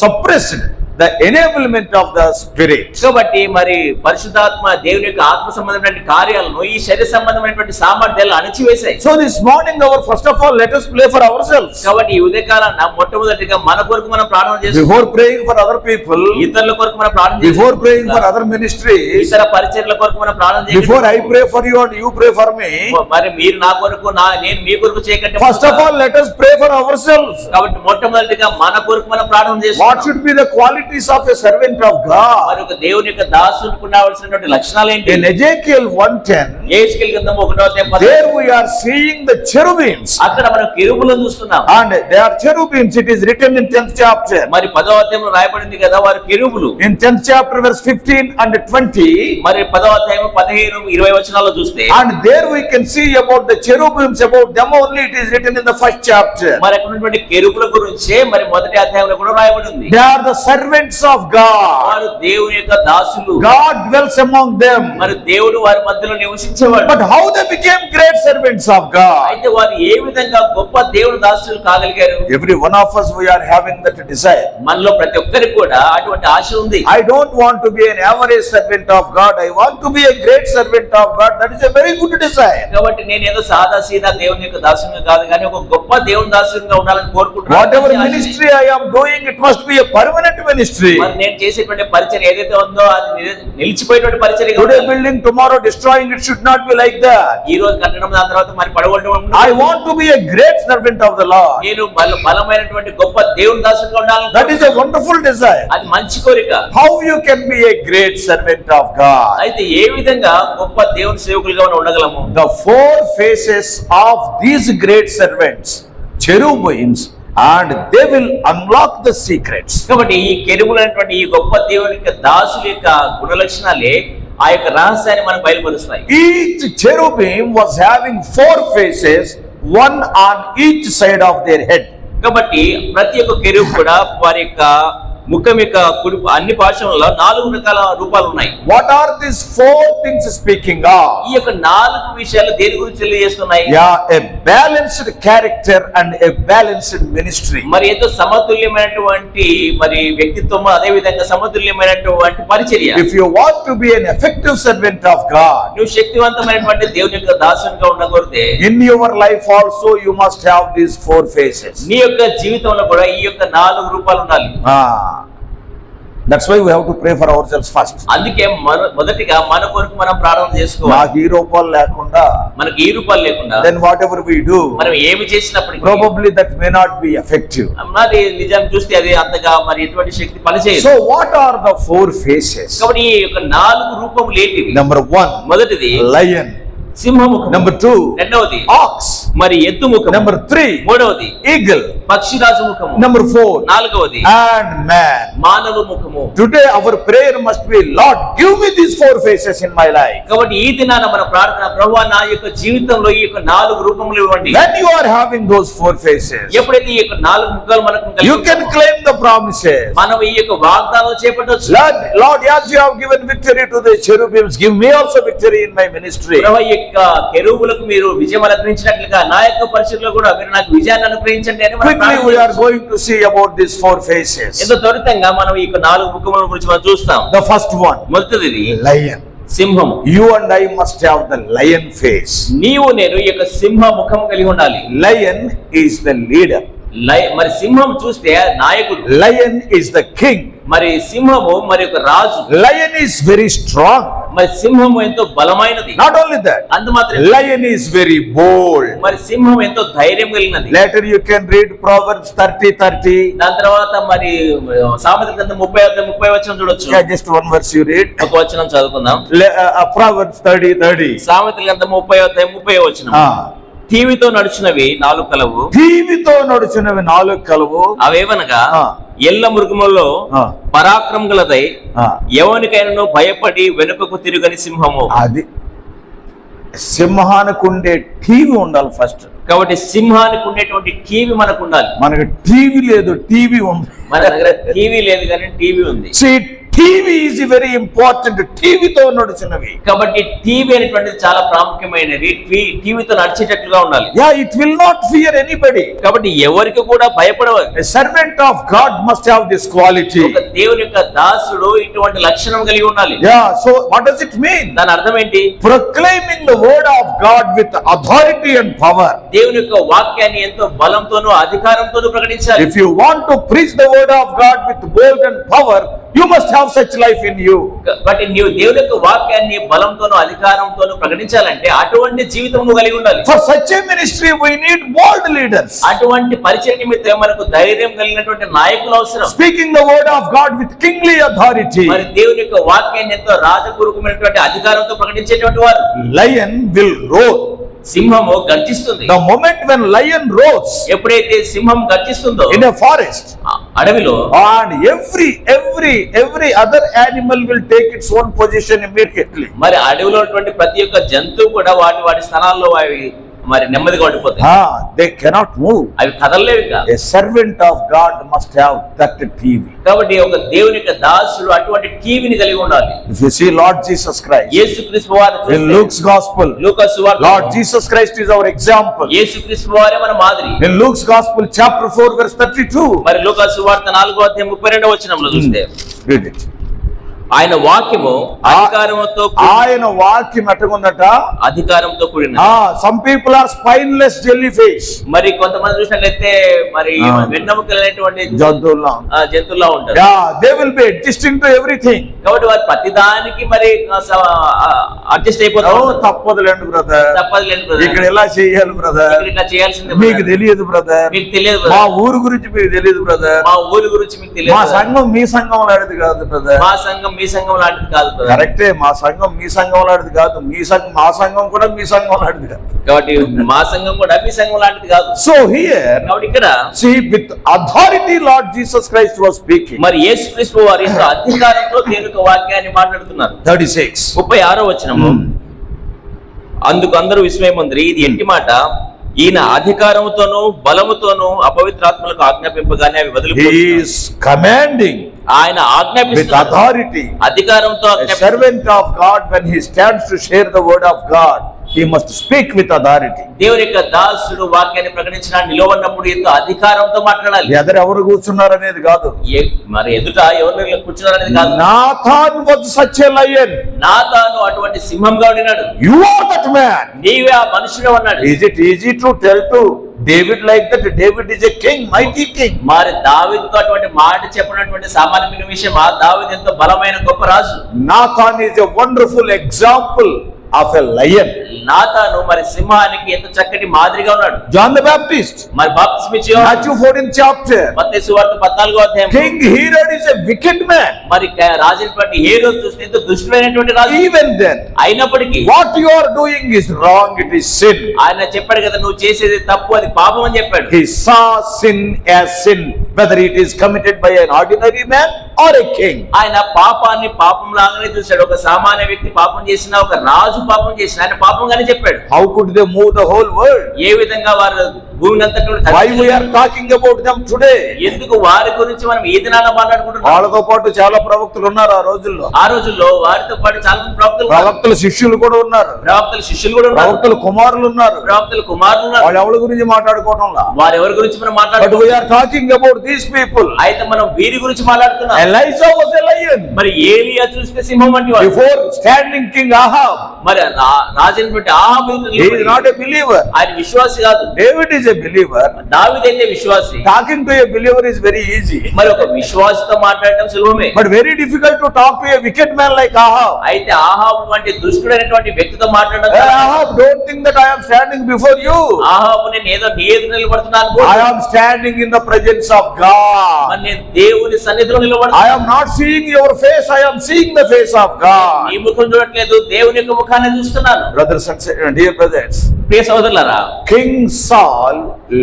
S3: suppressed the enablement of the Spirit.
S4: కాబట్టి మరి పరిశుద్ధాత్మ దేవుని యొక్క ఆత్మ సంబంధమైన కార్యాలను ఈ శరీర సంబంధమైనటువంటి సామర్థ్యాలు అణచివేశాయి.
S3: So this morning, first of all, let us pray for ourselves.
S4: కాబట్టి ఈ ఉదయకాలాన మొట్టమొదటిగా మన కొరకు మనం ప్రార్థన చేస్తాం.
S3: Before praying for other people,
S4: ఇతరుల కొరకు మనం ప్రార్థన చేస్తాం.
S3: before praying for other ministries,
S4: ఇతర పరిచర్యల కొరకు మనం ప్రార్థన చేస్తాం.
S3: before I pray for you and you pray for me,
S4: మరి మీరు నా కొరకు నేను మీ కొరకు చేయకంటే
S3: first of all, let us pray for ourselves.
S4: కాబట్టి మొట్టమొదటిగా మన కొరకు మనం ప్రార్థన చేస్తాం.
S3: What should be the qualities of a servant of God?
S4: మరి ఒక దేవుని యొక్క దాసునికి ఉండవలసినటువంటి లక్షణాలు ఏంటి?
S3: In Ezekiel 1:10,
S4: యెహెజ్కేలు గ్రంథం 1:10
S3: there we are seeing the cherubims,
S4: అక్కడ మనం కెరూబులను చూస్తున్నాం.
S3: and they are cherubims. It is written in 10th chapter.
S4: మరి 10వ అధ్యాయంలో రాయబడింది కదా వారు కెరూబులు.
S3: In 10th chapter verse 15 and 20,
S4: మరి 10వ అధ్యాయం 15, 20 వచనాల్లో చూస్తే
S3: and there we can see about the cherubims, about them only it is written in the first chapter.
S4: మరి అక్కడ ఉన్నటువంటి కెరూబుల గురించే మరి మొదటి అధ్యాయంలో కూడా రాయబడి ఉంది.
S3: They are the servants of God.
S4: వారు దేవుని యొక్క దాసులు.
S3: God dwells among them.
S4: మరి దేవుడు వారి మధ్యలో నివసించేవాడు.
S3: But how they became great servants of God?
S4: అయితే వారు ఏ విధంగా గొప్ప దేవుని దాసులు కాగలిగారు?
S3: Every one of us, we are having that desire.
S4: మనలో ప్రతి ఒక్కరికి కూడా అటువంటి ఆశ ఉంది.
S3: I don't want to be an average servant of God. I want to be a great servant of God. That is a very good desire.
S4: కాబట్టి నేను ఏదో సాదా సీదా దేవుని యొక్క దాసునిగా కాదు కానీ ఒక గొప్ప దేవుని దాసునిగా ఉండాలని కోరుకుంటున్నాను.
S3: Whatever ministry I am doing, it must be a permanent ministry.
S4: మరి నేను చేసేటువంటి పరిచర్య ఏదైతే ఉందో అది నిలిచిపోయేటువంటి పరిచర్యగా
S3: Today
S4: ఉండాలి.
S3: building, tomorrow destroying, it should not be like that.
S4: ఈ రోజు కట్టడం దాని తర్వాత మరి పడగొట్టడం
S3: I want to be a great servant of the Lord.
S4: నేను బలమైనటువంటి గొప్ప దేవుని దాసునిగా ఉండాలని
S3: That is a wonderful desire.
S4: అది మంచి కోరిక.
S3: How you can be a great servant of God?
S4: అయితే ఏ విధంగా గొప్ప దేవుని సేవకులుగా మనం ఉండగలము?
S3: The 4 faces of these great servants, cherubims, and they will unlock the secrets.
S4: కాబట్టి ఈ కెరూబులైనటువంటి ఈ గొప్ప దేవుని యొక్క దాసుల యొక్క గుణలక్షణాలే ఆ యొక్క రహస్యాన్ని మనం బయలుపరుస్తాయి.
S3: Each cherubim was having 4 faces, one on each side of their head.
S4: కాబట్టి ప్రతి ఒక్క కెరూబు కూడా వారి యొక్క ముఖం యొక్క కుడి అన్ని పార్శ్వములలో 4 రకాల రూపాలు ఉన్నాయి.
S3: What are these 4 things speaking of?
S4: ఈ యొక్క 4 విషయాలు దేని గురించి తెలియజేస్తున్నాయి?
S3: Yeah, a balanced character and a balanced ministry.
S4: మరి ఎంతో సమతుల్యమైనటువంటి మరి వ్యక్తిత్వం, అదే విధంగా సమతుల్యమైనటువంటి పరిచర్య.
S3: If you want to be an effective servant of God,
S4: నువ్వు శక్తివంతమైనటువంటి దేవుని యొక్క దాసునిగా ఉండగలిగితే
S3: in your life also you must have these 4 faces.
S4: నీ యొక్క జీవితంలో కూడా ఈ యొక్క 4 రూపాలు ఉండాలి.
S3: That's why we have to pray for ourselves first.
S4: అందుకే మొదటిగా మన కొరకు మనం ప్రార్థన చేసుకోవాలి.
S3: నాకు ఈ రూపాలు లేకుండా,
S4: మనకి ఈ రూపాలు లేకుండా
S3: then whatever we do,
S4: మనం ఏమి చేసినప్పటికీ
S3: probably that may not be effective.
S4: మరి నిజం చూస్తే అది అంతగా మరి ఎటువంటి శక్తి పనిచేయదు.
S3: So what are the 4 faces?
S4: కాబట్టి ఈ యొక్క 4 రూపములు ఏంటివి?
S3: Number 1,
S4: మొదటిది
S3: lion.
S4: సింహముఖం.
S3: Number 2,
S4: రెండవది
S3: ox.
S4: మరి ఎద్దు ముఖం.
S3: Number 3,
S4: మూడవది
S3: eagle.
S4: పక్షిరాజు ముఖము.
S3: Number 4,
S4: నాలుగవది
S3: and man.
S4: మానవ ముఖము.
S3: Today our prayer must be, Lord, give me these 4 faces in my life.
S4: కాబట్టి ఈ దినాన మన ప్రార్థన, ప్రభువా నా యొక్క జీవితంలో ఈ యొక్క 4 రూపములు ఇవ్వండి.
S3: When you are having those 4 faces,
S4: ఎప్పుడైతే ఈ యొక్క 4 ముఖాలు మనకు కలిగి
S3: you can claim the promises.
S4: మనం ఈ యొక్క వాగ్దానాలు చేపట్టవచ్చు.
S3: Lord, as you have given victory to the cherubims, give me also victory in my ministry.
S4: ప్రభువా ఈ యొక్క కెరూబులకు మీరు విజయం అనుగ్రహించినట్లుగా నా యొక్క పరిచర్యలో కూడా మీరు నాకు విజయాన్ని అనుగ్రహించండి అని మనం
S3: Quickly we are going to see about these 4 faces.
S4: ఎంతో త్వరితంగా మనం ఈ యొక్క 4 ముఖముల గురించి మనం చూస్తాం.
S3: The first one,
S4: మొదటిది
S3: lion.
S4: సింహము.
S3: You and I must have the lion face.
S4: నీవు నేను ఈ యొక్క సింహ ముఖం కలిగి ఉండాలి.
S3: Lion is the leader.
S4: మరి సింహం చూస్తే నాయకుడు.
S3: Lion is the king.
S4: మరి సింహము మరి ఒక రాజు.
S3: Lion is very strong.
S4: మరి సింహము ఎంతో బలమైనది.
S3: Not only that,
S4: అంత మాత్రమే
S3: lion is very bold.
S4: మరి సింహం ఎంతో ధైర్యం కలిగినది.
S3: Later you can read Proverbs 30:30.
S4: దాని తర్వాత మరి సామెతల గ్రంథం 30 వచనం చూడొచ్చు.
S3: Yeah, just one verse you read.
S4: ఒక వచనం చదువుకుందాం.
S3: Proverbs 30:30.
S4: సామెతల గ్రంథం 30 వచనం. టీవీతో నడుచునవి 4 కలవు.
S3: టీవీతో నడుచునవి 4 కలవు.
S4: అవేవనగా ఎల్ల మృగములలో పరాక్రమం గలదై ఎవరికైనా భయపడి వెనుకకు తిరుగని సింహము.
S3: అది సింహానికి ఉండే టీవీ ఉండాలి ఫస్ట్.
S4: కాబట్టి సింహానికి ఉండేటువంటి టీవీ మనకు ఉండాలి.
S3: మనకి టీవీ లేదు, టీవీ ఉంది.
S4: మన దగ్గర టీవీ లేదు కానీ టీవీ ఉంది.
S3: TV is very important. టీవీతో నడుచున్నవి.
S4: కాబట్టి టీవీ అనేటువంటిది చాలా ప్రాముఖ్యమైనది. టీవీతో నడిచేటట్లుగా ఉండాలి.
S3: Yeah, it will not fear anybody.
S4: కాబట్టి ఎవరికి కూడా భయపడవాలి.
S3: A servant of God must have this quality.
S4: ఒక దేవుని యొక్క దాసుడు ఇటువంటి లక్షణం కలిగి ఉండాలి.
S3: Yeah, so what does it mean?
S4: దాని అర్థం ఏంటి?
S3: Proclaiming the word of God with authority and power.
S4: దేవుని యొక్క వాక్యాన్ని ఎంతో బలంతోనూ అధికారంతోనూ ప్రకటించాలి.
S3: If you want to preach the word of God with bold and power, you must have such life in you.
S4: కాబట్టి నీవు దేవుని యొక్క వాక్యాన్ని బలంతోనూ అధికారంతోనూ ప్రకటించాలంటే అటువంటి జీవితం నువ్వు కలిగి ఉండాలి.
S3: For such a ministry we need bold leaders.
S4: అటువంటి పరిచయ నిమిత్తం మనకు ధైర్యం కలిగినటువంటి నాయకులు అవసరం.
S3: Speaking the word of God with kingly authority.
S4: మరి దేవుని యొక్క వాక్యాన్ని ఎంతో రాజపూర్వకమైనటువంటి అధికారంతో ప్రకటించేటువంటి వారు.
S3: Lion will roar.
S4: సింహము గర్జిస్తుంది.
S3: The moment when lion roars,
S4: ఎప్పుడైతే సింహం గర్జిస్తుందో
S3: in a forest,
S4: అడవిలో,
S3: and every other animal will take its own position immediately.
S4: మరి అడవిలో ఉన్నటువంటి ప్రతి ఒక్క జంతువు కూడా వాటి స్థానాల్లో అవి మరి నెమ్మదిగా ఉండిపోతాయి.
S3: They cannot move.
S4: అవి కదలలేవు.
S3: A servant of God must have that TV.
S4: కాబట్టి ఒక దేవుని యొక్క దాసుడు అటువంటి టీవీని కలిగి ఉండాలి.
S3: If you see Lord Jesus Christ,
S4: యేసుక్రీస్తు వారిని చూస్తే,
S3: in Luke's gospel,
S4: లూకా సువార్త,
S3: Lord Jesus Christ is our example.
S4: యేసుక్రీస్తు వారే మన మాదిరి.
S3: In Luke's gospel chapter 4 verse 32,
S4: మరి లూకా సువార్త 4:32 వచనంలో చూస్తే,
S3: read it.
S4: ఆయన వాక్యము అధికారముతో
S3: ఆయన వాక్యం ఎట్టుకుందట,
S4: అధికారంతో కూడిన.
S3: some people are spineless jellyfish.
S4: మరి కొంతమంది చూసినట్లయితే మరి వెన్నెముకలైనటువంటి జంతువులా ఉంటారు.
S3: They will be adjusting to everything.
S4: కాబట్టి వారు ప్రతిదానికి మరి అడ్జస్ట్ అయిపోతారు.
S3: తప్పదులేండి బ్రదర్,
S4: తప్పదులేండి బ్రదర్,
S3: ఇక్కడ ఎలా చేయాలి బ్రదర్,
S4: ఇక్కడ చేయాల్సిందే
S3: మీకు తెలియదు బ్రదర్,
S4: మీకు తెలియదు
S3: మా
S4: బ్రదర్,
S3: ఊరు గురించి మీకు తెలియదు బ్రదర్,
S4: మా ఊరి గురించి మీకు తెలియదు,
S3: మా సంఘం మీ సంఘం లాంటిది కాదు బ్రదర్,
S4: మా సంఘం మీ సంఘం లాంటిది కాదు బ్రదర్.
S3: కరెక్టే, మా సంఘం మీ సంఘం లాంటిది కాదు, మీ సంఘం మా సంఘం కూడా మీ సంఘం లాంటిది కాదు.
S4: కాబట్టి మా సంఘం కూడా మీ సంఘం లాంటిది కాదు.
S3: So here,
S4: కాబట్టి ఇక్కడ
S3: see, with authority Lord Jesus Christ was speaking.
S4: మరి యేసుక్రీస్తు వారి యొక్క అధికారంతో దేవుని యొక్క వాక్యాన్ని మాట్లాడుతున్నారు.
S3: 36
S4: 36వ వచనము, అందుకు అందరూ విస్మయమందిరి, ఇది ఎట్టి మాట, ఈయన అధికారముతోను బలముతోను అపవిత్రాత్మలకు ఆజ్ఞాపింపగానే అవి
S3: He
S4: వదిలిపోయి
S3: is commanding
S4: ఆయన
S3: with
S4: ఆజ్ఞాపిస్తున్నారు.
S3: authority.
S4: అధికారంతో
S3: A servant of God, when he stands to share the word of God, he must speak with authority.
S4: దేవుని యొక్క దాసుడు వాక్యాన్ని ప్రకటించిన నిలవన్నప్పుడు ఎంతో అధికారంతో మాట్లాడాలి.
S3: ఎవరు కూర్చున్నారు అనేది కాదు.
S4: మరి ఎదుట ఎవరు కూర్చున్నారు అనేది కాదు.
S3: Nathan was such a lion.
S4: నాతాను అటువంటి సింహంగా ఉండినాడు.
S3: You are that man.
S4: నీవే ఆ మనుషుడే ఉన్నాడు.
S3: Is it easy to tell to David like that? David is a king, mighty king.
S4: మరి దావీదుతో అటువంటి మాట చెప్పినటువంటి సామాన్యమైన విషయం. ఆ దావీదు ఎంతో బలమైన గొప్ప రాజు.
S3: Nathan is a wonderful example of a lion.
S4: నాతాను మరి సింహానికి ఎంత చక్కటి మాదిరిగా ఉన్నాడు.
S3: John the Baptist,
S4: మరి బాప్తిస్మిచ్చి యోహాను,
S3: Matthew 14th chapter.
S4: మత్తయి సువార్త 14వ అధ్యాయం.
S3: King Herod is a wicked man.
S4: మరి రాజైనటువంటి హేరోదు చూస్తే ఎంతో దుష్టుడైనటువంటి రాజు.
S3: Even then,
S4: అయినప్పటికీ
S3: what you are doing is wrong, it is sin.
S4: ఆయన చెప్పాడు కదా, నువ్వు చేసేది తప్పు, అది పాపం అని చెప్పాడు.
S3: He saw sin as sin, whether it is committed by an ordinary man or a king.
S4: ఆయన పాపాన్ని పాపం లాగానే చూశాడు. ఒక సామాన్య వ్యక్తి పాపం చేసినా, ఒక రాజు పాపం చేసినా ఆయన పాపంగానే చెప్పాడు.
S3: How could they move the whole world?
S4: ఏ విధంగా వారు భూమిని అంతటి
S3: Why we are talking about them today?
S4: ఎందుకు వారి గురించి మనం ఈ దినాల్లో మాట్లాడుకుంటున్నాం?
S3: వాళ్ళతో పాటు చాలా ప్రవక్తలు ఉన్నారు ఆ రోజుల్లో.
S4: ఆ రోజుల్లో వారితో పాటు చాలా మంది ప్రవక్తలు ఉన్నారు.
S3: ప్రవక్తల శిష్యులు కూడా ఉన్నారు.
S4: ప్రవక్తల శిష్యులు కూడా ఉన్నారు.
S3: ప్రవక్తల కుమారులు ఉన్నారు.
S4: ప్రవక్తల కుమారులు ఉన్నారు.
S3: వాళ్ళు ఎవరి గురించి మాట్లాడుకోవడంలా.
S4: వారు ఎవరి గురించి మనం
S3: But
S4: మాట్లాడుకుంటున్నాం?
S3: we are talking about these people.
S4: అయితే మనం వీరి గురించి మాట్లాడుతున్నాం.
S3: Elijah was a lion.
S4: మరి ఏలియా చూస్తే సింహం వంటి వాడు.
S3: Before standing King Ahab,
S4: మరి రాజైనటువంటి ఆహాబు
S3: he is not a believer.
S4: ఆయన విశ్వాసి కాదు.
S3: David is a believer.
S4: దావీదైతే విశ్వాసి.
S3: Talking to a believer is very easy.
S4: మరి ఒక విశ్వాసితో మాట్లాడటం సులభమే.
S3: But very difficult to talk to a wicked man like Ahab.
S4: అయితే ఆహాబు వంటి దుష్టుడైనటువంటి వ్యక్తితో మాట్లాడడం
S3: Hey,
S4: చాలా-
S3: Ahab, don't think that I am standing before you.
S4: ఆహాబు నేను ఏదో నీ ఎదురు నిలబడుతున్నాను అనుకో.
S3: I am standing in the presence of God.
S4: మరి నేను దేవుని సన్నిధిలో
S3: I
S4: నిలబడుతున్నాను.
S3: am not seeing your face, I am seeing the face of God.
S4: నీ ముఖం చూడట్లేదు, దేవుని యొక్క ముఖాన్ని చూస్తున్నాను.
S3: Brothers and sisters, dear brothers,
S4: ప్రియ సహోదరులారా,
S3: King Saul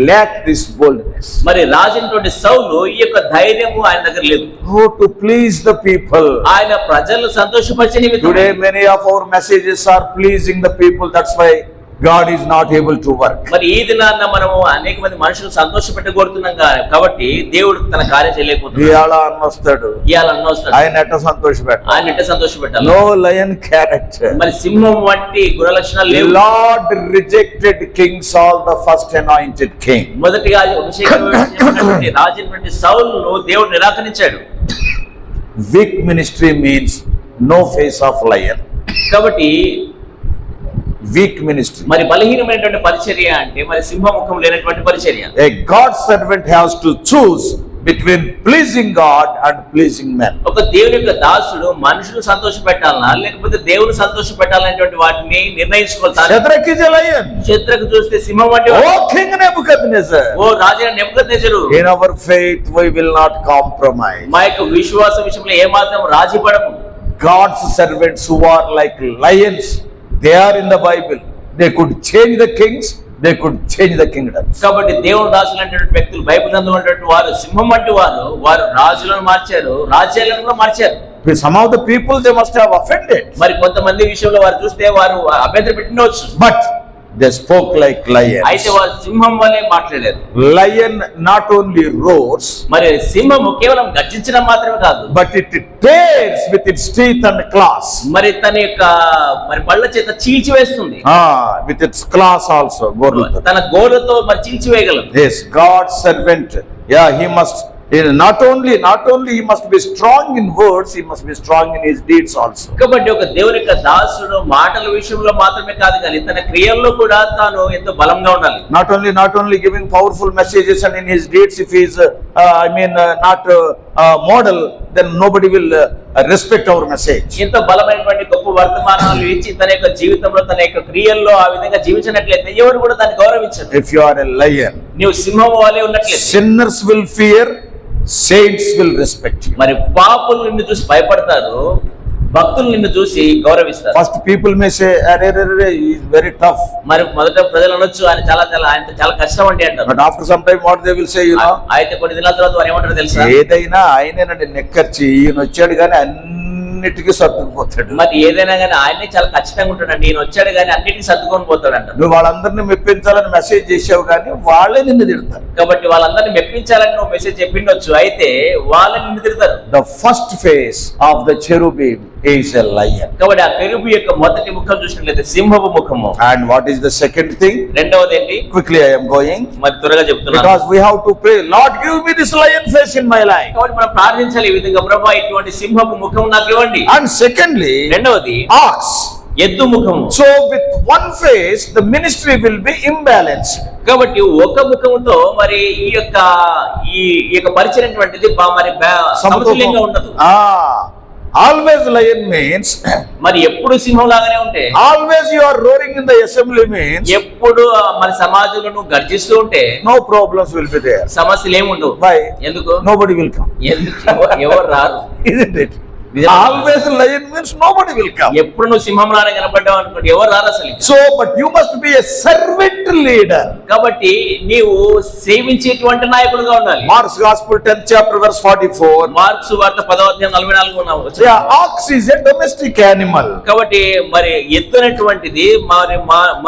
S3: lacked this boldness.
S4: మరి రాజైనటువంటి సౌలు ఈ యొక్క ధైర్యము ఆయన దగ్గర లేదు.
S3: Oh, to please the people.
S4: ఆయన ప్రజలు సంతోషపరిచే నిమిత్తం.
S3: Today many of our messages are pleasing the people, that's why God is not able to work.
S4: మరి ఈ దినాన్న మనము అనేక మంది మనుషులు సంతోషపెట్టగోరుతున్నాం కాబట్టి దేవుడు తన కార్యం చేయలేకపోతున్నాడు.
S3: ఇయాల అన్నొస్తాడు,
S4: ఇయాల అన్నొస్తాడు,
S3: ఆయన ఎట్ట సంతోషపెట్టాలి?
S4: ఆయన ఎట్ట సంతోషపెట్టాలి?
S3: No lion character.
S4: మరి సింహం వంటి గుణ లక్షణాలు
S3: The
S4: లేవు.
S3: Lord rejected King Saul, the first anointed king.
S4: మొదటిగా అభిషేకమైనటువంటి రాజైనటువంటి సౌలును దేవుడు నిరాకరించాడు.
S3: Weak ministry means no face of lion.
S4: కాబట్టి
S3: Weak ministry.
S4: మరి బలహీనమైనటువంటి పరిచర్య అంటే మరి సింహముఖం లేనటువంటి పరిచర్య.
S3: A God servant has to choose between pleasing God and pleasing men.
S4: ఒక దేవుని యొక్క దాసుడు మనుషులు సంతోషపెట్టాలనా లేకపోతే దేవుని సంతోషపెట్టాలనేటువంటి వాటిని నిర్ణయించుకోవాలి.
S3: Shadrach is a lion.
S4: శత్రుకు చూస్తే సింహం వంటి వాడు.
S3: Oh, King Nebuchadnezzar.
S4: ఓ రాజైన నెబుకద్నెజరు,
S3: In our faith we will not compromise.
S4: మా యొక్క విశ్వాసం విషయంలో ఏమాత్రం రాజీ పడము.
S3: God's servants who are like lions, they are in the Bible. They could change the kings, they could change the kingdoms.
S4: కాబట్టి దేవుని దాసులు అనేటువంటి వ్యక్తులు బైబిల్ గ్రంథంలో ఉన్నటువంటి వారు సింహం వంటి వారు. వారు రాజులను మార్చారు, రాజ్యాలను కూడా మార్చారు.
S3: Some of the people they must have offended,
S4: మరి కొంతమంది విషయంలో వారు చూస్తే వారు అభ్యంతరం పెట్టినవచ్చు.
S3: but they spoke like lions.
S4: అయితే వారు సింహం వలె మాట్లాడారు.
S3: Lion not only roars,
S4: మరి సింహము కేవలం గర్జించడం మాత్రమే కాదు,
S3: but it tears with its teeth and claws.
S4: మరి తన యొక్క మరి పళ్ళ చేత చీల్చివేస్తుంది.
S3: With its claws also.
S4: తన గోడతో మరి చీల్చివేయగలదు.
S3: Yes, God's servant. Yeah, he must. Not only he must be strong in words, he must be strong in his deeds also.
S4: కాబట్టి ఒక దేవుని యొక్క దాసుడు మాటల విషయంలో మాత్రమే కాదు కానీ తన క్రియల్లో కూడా తాను ఎంతో బలంగా ఉండాలి.
S3: Not only giving powerful messages, and in his deeds if he is not model, then nobody will respect our message.
S4: ఎంతో బలమైనటువంటి గొప్ప వర్తమానాలు ఇచ్చి తన యొక్క జీవితంలో తన యొక్క క్రియల్లో ఆ విధంగా జీవించినట్లయితే ఎవరు కూడా దాన్ని గౌరవించరు.
S3: If you are a lion,
S4: నీవు సింహం వలె ఉన్నట్లయితే
S3: sinners will fear, saints will respect you.
S4: మరి పాపులు నిన్ను చూసి భయపడతారు, భక్తులు నిన్ను చూసి గౌరవిస్తారు.
S3: First people may say, "Arey, he is very tough."
S4: మరి మొదట ప్రజలు అనొచ్చు ఆయన ఆయనతో చాలా కష్టం అంటే అంటారు.
S3: But after some time what they will say, you know,
S4: అయితే కొన్ని దినాల తర్వాత వారు ఏమంటారు తెలుసా?
S3: ఏదైనా ఆయనేనండి నెక్కర్చి, ఈయన వచ్చాడు కానీ అన్నిటికీ సర్దుకుపోతాడు.
S4: మరి ఏదైనా కానీ ఆయనే చాలా ఖచ్చితంగా ఉంటాడు. ఈయన వచ్చాడు కానీ అన్నిటికీ సర్దుకొని పోతాడు అంట.
S3: నువ్వు వాళ్ళందరినీ మెప్పించాలని మెసేజ్ చేసావు కానీ వాళ్ళే నిన్ను తిడతారు.
S4: కాబట్టి వాళ్ళందరినీ మెప్పించాలని నువ్వు మెసేజ్ చెప్పిండొచ్చు, అయితే వాళ్ళని నిన్ను తిడతారు.
S3: The first face of the cherubim is a lion.
S4: కాబట్టి ఆ కెరూబు యొక్క మొదటి ముఖం చూసినట్లయితే సింహపు ముఖము.
S3: And what is the second thing?
S4: రెండవది ఏంటి?
S3: Quickly I am going.
S4: మరి త్వరగా చెప్తున్నాను.
S3: Because we have to pray, Lord, give me this lion face in my life.
S4: కాబట్టి మనం ప్రార్థించాలి ఈ విధంగా, ప్రభువా ఇటువంటి సింహపు ముఖం నాకు ఇవ్వండి.
S3: And secondly,
S4: రెండవది
S3: ox.
S4: ఎద్దు ముఖము.
S3: So with one face the ministry will be imbalanced.
S4: కాబట్టి ఒక ముఖముతో మరి ఈ యొక్క పరిచయం మరి సమతుల్యంగా ఉండదు.
S3: Always lion means,
S4: మరి ఎప్పుడు సింహం లాగానే ఉంటే,
S3: always you are roaring in the assembly means,
S4: ఎప్పుడు మరి సమాజంలో నువ్వు గర్జిస్తూ ఉంటే
S3: no problems will be there.
S4: సమస్యలు ఏముండవు.
S3: Why?
S4: ఎందుకు?
S3: Nobody will come.
S4: ఎందుకు? ఎవరు రారు.
S3: Isn't it?
S4: నిజమే.
S3: Always lion means nobody will come.
S4: ఎప్పుడు నువ్వు సింహం లాగా కనపడ్డావు అనుకోండి, ఎవరు రారు అసలు.
S3: So, but you must be a servant leader.
S4: కాబట్టి నీవు సేవించేటువంటి నాయకుడుగా ఉండాలి.
S3: Mark's Gospel 10th chapter verse 44.
S4: Marks వార్త 10వ అధ్యాయం 44 ఉన్నావు.
S3: Yeah, ox is a domestic animal.
S4: కాబట్టి మరి ఎత్తునటువంటిది మరి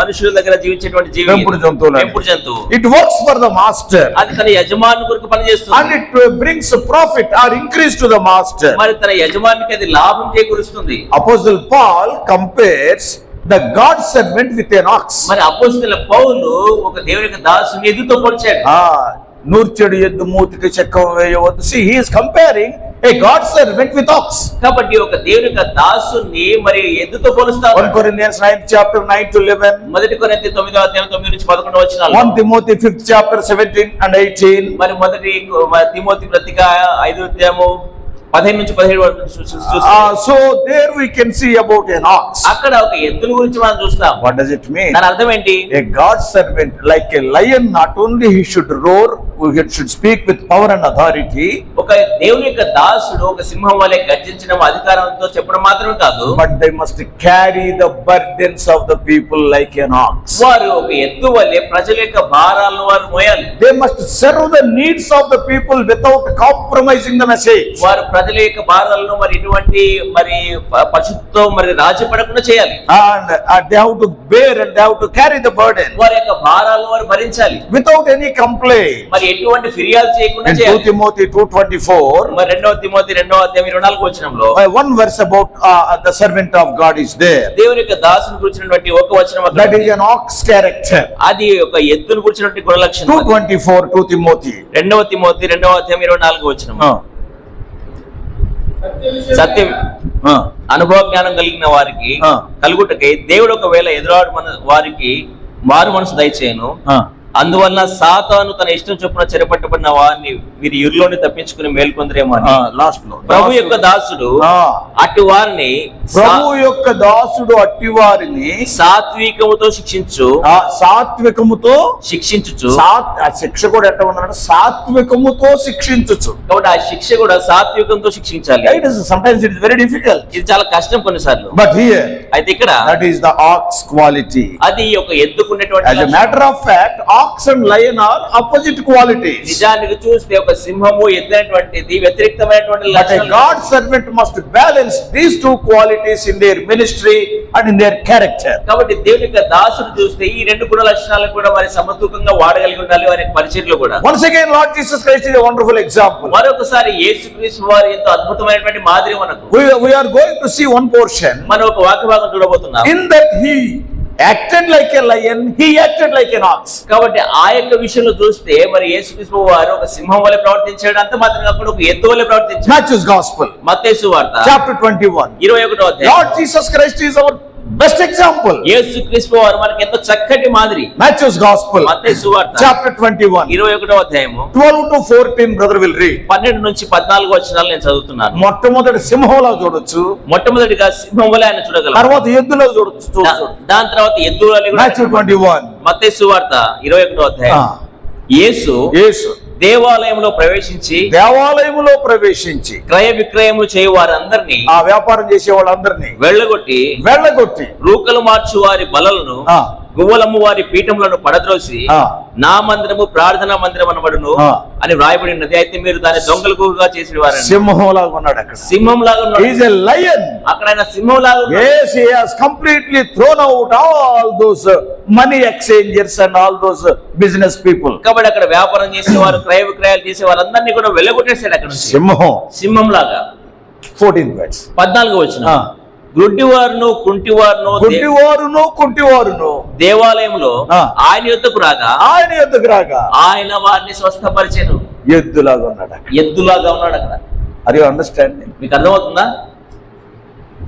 S4: మనుషుల దగ్గర జీవించేటువంటి జీవి,
S3: పెంపుడు జంతువులు.
S4: పెంపుడు జంతువు.
S3: It works for the master.
S4: అది తన యజమాని కొరకు పనిచేస్తుంది.
S3: And it brings profit or increase to the master.
S4: మరి తన యజమానికి అది లాభం చేకూరుస్తుంది.
S3: Apostle Paul compares the God servant with an ox.
S4: మరి అపోస్తలుడైన పౌలు ఒక దేవుని యొక్క దాసుని ఎద్దుతో పోల్చాడు.
S3: నూర్చెడు ఎద్దు మూతికి చెక్కం వేయవద్దు. See, he is comparing a God servant with ox.
S4: కాబట్టి ఒక దేవుని యొక్క దాసుని మరి ఎద్దుతో పోలుస్తారు.
S3: 1 Corinthians 9th chapter 9 to 11.
S4: మొదటి కొరింథీ 9వ అధ్యాయం 9 నుంచి 11 వచనాలు.
S3: 1 Timothy 5th chapter 17 and 18.
S4: మరి మొదటి తిమోతి పత్రిక 5వ అధ్యాయము 15 నుంచి 17 వరకు చూస్తాం.
S3: So there we can see about an ox.
S4: అక్కడ ఒక ఎద్దుల గురించి మనం చూస్తాం.
S3: What does it mean?
S4: దాని అర్థం ఏంటి?
S3: A God servant, like a lion, not only he should roar, he should speak with power and authority.
S4: ఒక దేవుని యొక్క దాసుడు ఒక సింహం వలె గర్జించడం, అధికారంతో చెప్పడం మాత్రమే కాదు,
S3: But they must carry the burdens of the people like an ox.
S4: వారు ఒక ఎద్దు వలె ప్రజల యొక్క భారాలను వారు మోయాలి.
S3: They must serve the needs of the people without compromising the message.
S4: వారు ప్రజల యొక్క భారాలను మరి ఇటువంటి మరి పశుతో మరి రాజీ పడకుండా చేయాలి.
S3: And they have to bear and they have to carry the burden
S4: వారి యొక్క భారాలను వారు భరించాలి
S3: without any complaint.
S4: మరి ఎటువంటి ఫిర్యాదు చేయకుండా
S3: In 2
S4: చేయాలి.
S3: Timothy 2:24,
S4: మరి 2వ తిమోతి 2వ అధ్యాయం 24 వచనంలో
S3: one verse about the servant of God is there.
S4: దేవుని యొక్క దాసుని గురించినటువంటి ఒక వచనం అక్కడ
S3: That
S4: ఉంది.
S3: is an ox character.
S4: అది ఒక ఎద్దును గురించినటువంటి గుణ లక్షణం.
S3: 2:24 2 Timothy.
S4: 2వ తిమోతి 2వ అధ్యాయం 24 వచనం. సత్యం అనుభవ జ్ఞానం కలిగిన వారికి కలుగుటకై దేవుడు ఒకవేళ ఎదురాడు వారికి మారు మనసు దయచేయను. అందువల్ల సాతాను తన ఇష్టం చొప్పున చెరపట్టబడిన వారిని వీరి యుర్లోని తప్పించుకుని మేల్కొందరేమో అని ప్రభు యొక్క దాసుడు అటు వారిని సాత్వికముతో శిక్షించుచు
S3: శిక్ష కూడా ఎట్లా ఉన్నాడు? సాత్వికముతో శిక్షించుచు.
S4: కాబట్టి ఆ శిక్ష కూడా సాత్వికంతో శిక్షించాలి.
S3: Sometimes it is very difficult.
S4: ఇది చాలా కష్టం కొన్నిసార్లు.
S3: But here,
S4: అయితే ఇక్కడ
S3: that is the ox quality.
S4: అది ఒక ఎద్దుకున్నటువంటి
S3: As a matter of fact, ox and lion are opposite qualities.
S4: నిజానికి చూస్తే ఒక సింహము ఎద్దునటువంటిది వ్యతిరేకమైనటువంటి
S3: But a
S4: లక్షణాలు.
S3: God servant must balance these two qualities in their ministry and in their character.
S4: కాబట్టి దేవుని యొక్క దాసుడు చూస్తే ఈ రెండు గుణ లక్షణాలను కూడా మరి సమతూకంగా వాడగలిగి ఉండాలి వారి పరిచర్యలో కూడా.
S3: Once again, Lord Jesus Christ is a wonderful example.
S4: మరొకసారి యేసుక్రీస్తు వారి ఎంతో అద్భుతమైనటువంటి మాదిరి మనకు.
S3: We are going to see one portion.
S4: మనం ఒక వాక్య భాగం చూడబోతున్నాం.
S3: In that he acted like a lion, he acted like an ox.
S4: కాబట్టి ఆ యొక్క విషయంలో చూస్తే మరి యేసుక్రీస్తు వారు ఒక సింహం వలె ప్రవర్తించాడు, అంత మాత్రమే కాకుండా ఒక ఎద్దు వలె ప్రవర్తించాడు.
S3: Matthew's Gospel,
S4: మత్తయి సువార్త
S3: chapter 21.
S4: 21వ అధ్యాయం.
S3: Lord Jesus Christ is our best example.
S4: యేసుక్రీస్తు వారు మనకి ఎంతో చక్కటి మాదిరి.
S3: Matthew's Gospel,
S4: మత్తయి సువార్త
S3: chapter 21.
S4: 21వ అధ్యాయము
S3: 12 to 14 brother will read.
S4: 12 నుంచి 14 వచనాలు నేను చదువుతున్నాను.
S3: మొట్టమొదటి సింహంలా చూడొచ్చు,
S4: మొట్టమొదటిగా సింహం వలె ఆయన చూడగలం.
S3: తర్వాత ఎద్దులో చూడొచ్చు.
S4: దాని తర్వాత ఎద్దు వలె కూడా.
S3: Matthew 21.
S4: మత్తయి సువార్త 21వ అధ్యాయం. యేసు దేవాలయంలో ప్రవేశించి క్రయ విక్రయములు చేయు వారందరినీ,
S3: ఆ వ్యాపారం చేసే వాళ్ళందరినీ
S4: వెళ్ళగొట్టి రూకలు మార్చు వారి బలలను, గువ్వలమ్ము వారి పీఠములను పడద్రోసి నా మందిరము ప్రార్థనా మందిరం అనబడును అని వ్రాయబడి ఉన్నది. అయితే మీరు దాన్ని దొంగల గుహగా చేసిన వారు.
S3: సింహంలాగా ఉన్నాడు అక్కడ.
S4: సింహంలాగా ఉన్నాడు.
S3: He is a lion.
S4: అక్కడ ఆయన సింహంలాగా ఉన్నాడు.
S3: Yes, he has completely thrown out all those money exchangers and all those business people.
S4: కాబట్టి అక్కడ వ్యాపారం చేసేవారు, క్రయ విక్రయాలు చేసే వారందరినీ కూడా వెళ్ళగొట్టేశాడు అక్కడ. సింహంలాగా.
S3: 14 verse.
S4: 14వ వచనం. గుడ్డివారును కుంటివారును దేవాలయంలో ఆయన యొద్దకు రాగా ఆయన వారిని స్వస్థపరిచెను. ఎద్దులాగా ఉన్నాడు అక్కడ.
S3: Are you understanding?
S4: మీకు అర్థమవుతుందా?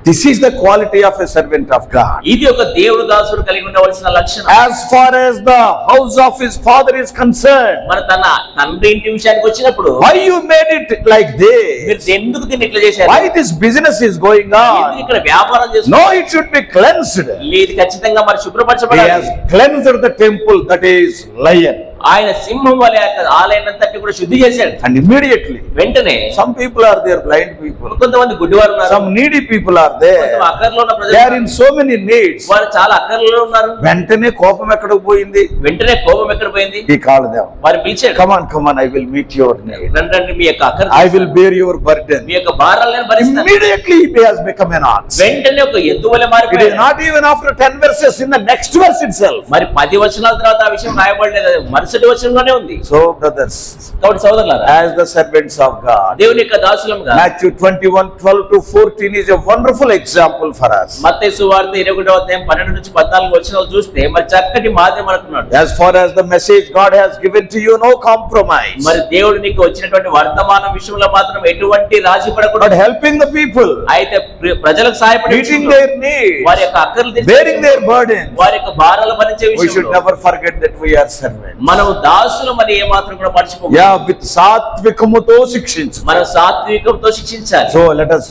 S3: This is the quality of a servant of God.
S4: ఇది ఒక దేవుడు దాసుడు కలిగి ఉండవలసిన లక్షణం.
S3: As far as the house of his father is concerned,
S4: మన తన తండ్రి ఇంటి విషయానికి వచ్చినప్పుడు
S3: why you made it like
S4: మీరు
S3: this?
S4: ఎందుకు దీన్ని ఇట్లా చేశారు?
S3: Why this business is going
S4: ఎందుకు
S3: on?
S4: ఇక్కడ వ్యాపారం చేస్తున్నారు?
S3: No, it should be cleansed.
S4: లేదు, ఖచ్చితంగా మరి
S3: He
S4: శుభ్రపరచబడాలి.
S3: has cleansed the temple, that is lion.
S4: ఆయన సింహం వలె ఆలయాన్నంతటి కూడా శుద్ధి చేశాడు.
S3: And immediately,
S4: వెంటనే
S3: some people are there, blind people.
S4: కొంతమంది గుడ్డివారు ఉన్నారు,
S3: Some needy people are
S4: కొంత
S3: there.
S4: అక్కర్లో ఉన్న
S3: They are
S4: ప్రజలు
S3: in so many needs.
S4: వారు చాలా అక్కర్లో ఉన్నారు.
S3: వెంటనే కోపం ఎక్కడికి పోయింది?
S4: వెంటనే కోపం ఎక్కడ పోయింది?
S3: He called them.
S4: వారు పిలిచాడు,
S3: Come on, I will meet your need.
S4: రండి మీ యొక్క అక్కర,
S3: I will bear your burden.
S4: మీ యొక్క భారాలను భరిస్తాను.
S3: Immediately he has become an ox.
S4: వెంటనే ఒక ఎద్దు వలె
S3: It is
S4: మారిపోయాడు.
S3: not even after 10 verses, in the next verse itself.
S4: మరి 10 వచనాల తర్వాత ఆ విషయం రాయబడలేదు, అది మరుసటి వచనంలోనే ఉంది.
S3: So brothers,
S4: కాబట్టి సోదరులారా,
S3: as the servants of God,
S4: దేవుని యొక్క దాసులంగా
S3: Matthew 21:12-14 is a wonderful example for us.
S4: మత్తయి సువార్త 21వ అధ్యాయం 12 నుంచి 14 వచనాలు చూస్తే మరి చక్కటి మాదిరి మనకున్నాడు.
S3: As far as the message God has given to you, no compromise.
S4: మరి దేవుడు నీకు వచ్చినటువంటి వర్తమానం విషయంలో మాత్రం ఎటువంటి రాజీ
S3: But
S4: పడకూడదు.
S3: helping the people,
S4: అయితే ప్రజలకు సహాయపడే
S3: meeting
S4: విషయంలో,
S3: their needs,
S4: వారి యొక్క అక్కర్లు తీర్చే
S3: bearing their
S4: విషయంలో,
S3: burdens,
S4: వారి యొక్క భారాలు భరించే
S3: we should
S4: విషయంలో
S3: never forget that we are servants.
S4: మనం దాసులు మరి ఏ మాత్రం కూడా మర్చిపోకూడదు.
S3: Yeah, with సాత్వికముతో శిక్షించు.
S4: మనం సాత్వికంతో శిక్షించాలి.
S3: So let us,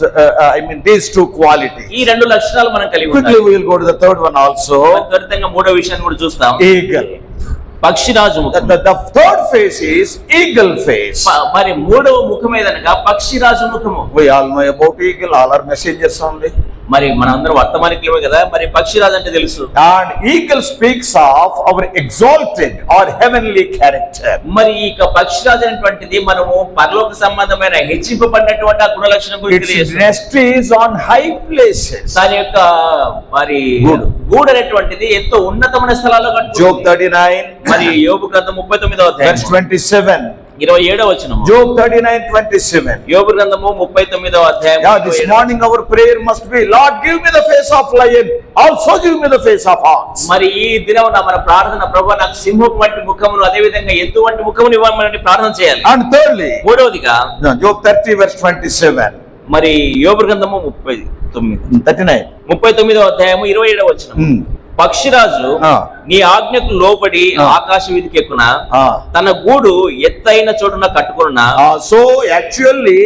S3: these two qualities.
S4: ఈ రెండు లక్షణాలు మనం కలిగి
S3: Quickly
S4: ఉండాలి.
S3: we will go to the third one also.
S4: త్వరితంగా మూడో విషయాన్ని కూడా చూస్తాం.
S3: Eagle.
S4: పక్షిరాజు ముఖం.
S3: The third face is eagle face.
S4: మరి మూడవ ముఖం ఏదనగా పక్షిరాజు ముఖము.
S3: We all know about eagle, all are messengers only.
S4: మరి మనందరం వర్తమానికులమే కదా, మరి పక్షిరాజు అంటే తెలుసు.
S3: And eagle speaks of our exalted or heavenly character.
S4: మరి ఈ పక్షిరాజు అనేటువంటిది మనము పరలోక సంబంధమైన హెచ్చింపబడినటువంటి ఆ గుణ లక్షణం గురించి
S3: Its
S4: తెలియజేస్తుంది.
S3: nest is on high places.
S4: దాని యొక్క మరి
S3: గూడు.
S4: గూడు అనేటువంటిది ఎంతో ఉన్నతమైన స్థలాల్లో
S3: Job
S4: కట్టుకుంటుంది.
S3: 39
S4: మరి యోబు గ్రంథం 39వ
S3: verse
S4: అధ్యాయం
S3: 27.
S4: 27వ వచనము.
S3: Job 39:27.
S4: యోబు గ్రంథము 39వ అధ్యాయం
S3: Yeah, this
S4: 27వ.
S3: morning our prayer must be, Lord, give me the face of lion, also give me the face of ox.
S4: మరి ఈ దినమున మన ప్రార్థన, ప్రభువా నాకు సింహం వంటి ముఖమును అదే విధంగా ఎద్దు వంటి ముఖమును ఇవ్వమని ప్రార్థన చేయాలి.
S3: And thirdly,
S4: మూడవదిగా
S3: Job 30 verse 27.
S4: మరి యోబు గ్రంథము 39
S3: 39.
S4: అధ్యాయము 27వ వచనం. పక్షిరాజు నీ ఆజ్ఞకు లోబడి ఆకాశ వీధికి ఎక్కున, తన గూడు ఎత్తైన చోటున కట్టుకున్నా.
S3: So actually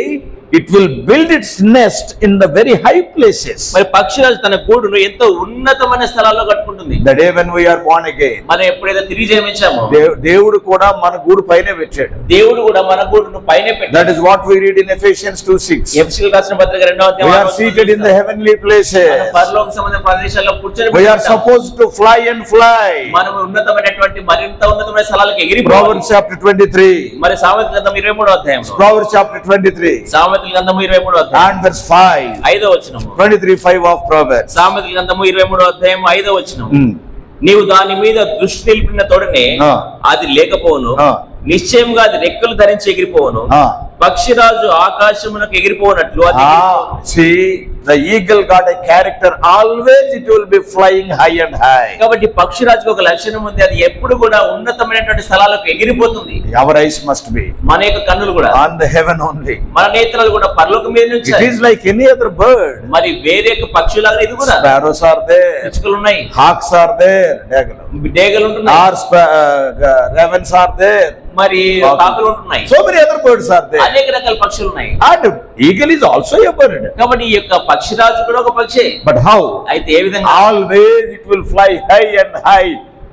S3: it will build its nest in the very high places.
S4: మరి పక్షిరాజు తన గూడును ఎంతో ఉన్నతమైన స్థలాల్లో కట్టుకుంటుంది.
S3: The day when we are born again,
S4: మనం ఎప్పుడైతే తిరిగి జన్మించామో
S3: దేవుడు కూడా మన గూడు పైనే పెట్టాడు.
S4: దేవుడు కూడా మన గూడును పైనే పెట్టాడు.
S3: That is what we read in Ephesians 2:6.
S4: ఎఫెసీయులకు రాసిన పత్రిక 2వ
S3: We
S4: అధ్యాయం
S3: are seated in the heavenly places.
S4: మనం పరలోక సంబంధ ప్రదేశాల్లో కూర్చొని
S3: We are
S4: ఉంటాం.
S3: supposed to fly and fly.
S4: మనం ఉన్నతమైనటువంటి మరింత ఉన్నతమైన స్థలాలకు ఎగిరిపోవాలి.
S3: Proverbs chapter 23.
S4: మరి సామెతల గ్రంథం 23వ అధ్యాయం.
S3: Proverbs chapter 23
S4: సామెతల గ్రంథం 23వ అధ్యాయం
S3: and verse 5.
S4: 5వ వచనము.
S3: 23:5 of Proverbs.
S4: సామెతల గ్రంథము 23వ అధ్యాయం 5వ వచనము. నీవు దాని మీద దృష్టి నిలిపిన తోడనే అది లేకపోవును, నిశ్చయంగా అది రెక్కలు ధరించి ఎగిరిపోవును. పక్షిరాజు ఆకాశమునకు ఎగిరిపోనట్లు అది
S3: See, the eagle got a character, always it will be flying high and high.
S4: కాబట్టి పక్షిరాజుకు ఒక లక్షణం ఉంది, అది ఎప్పుడు కూడా ఉన్నతమైనటువంటి స్థలాలకు ఎగిరిపోతుంది.
S3: Our eyes must be
S4: మన యొక్క కన్నులు కూడా
S3: on the heaven only.
S4: మన నేత్రాలు కూడా పరలోకం మీద నుంచి.
S3: It is like any other bird.
S4: మరి వేరే పక్షులాగా ఇది కూడా.
S3: Sparrows are there,
S4: పిచ్చుకలు ఉన్నాయి,
S3: hawks are there,
S4: డేగలు ఉంటున్నాయి,
S3: ravens are there,
S4: మరి కాకులు ఉంటున్నాయి,
S3: so many other birds are there.
S4: అనేక రకాల పక్షులు ఉన్నాయి.
S3: And eagle is also a bird.
S4: కాబట్టి ఈ యొక్క పక్షిరాజు కూడా ఒక పక్షి.
S3: But how?
S4: అయితే ఏ విధంగా?
S3: Always it will fly high and high.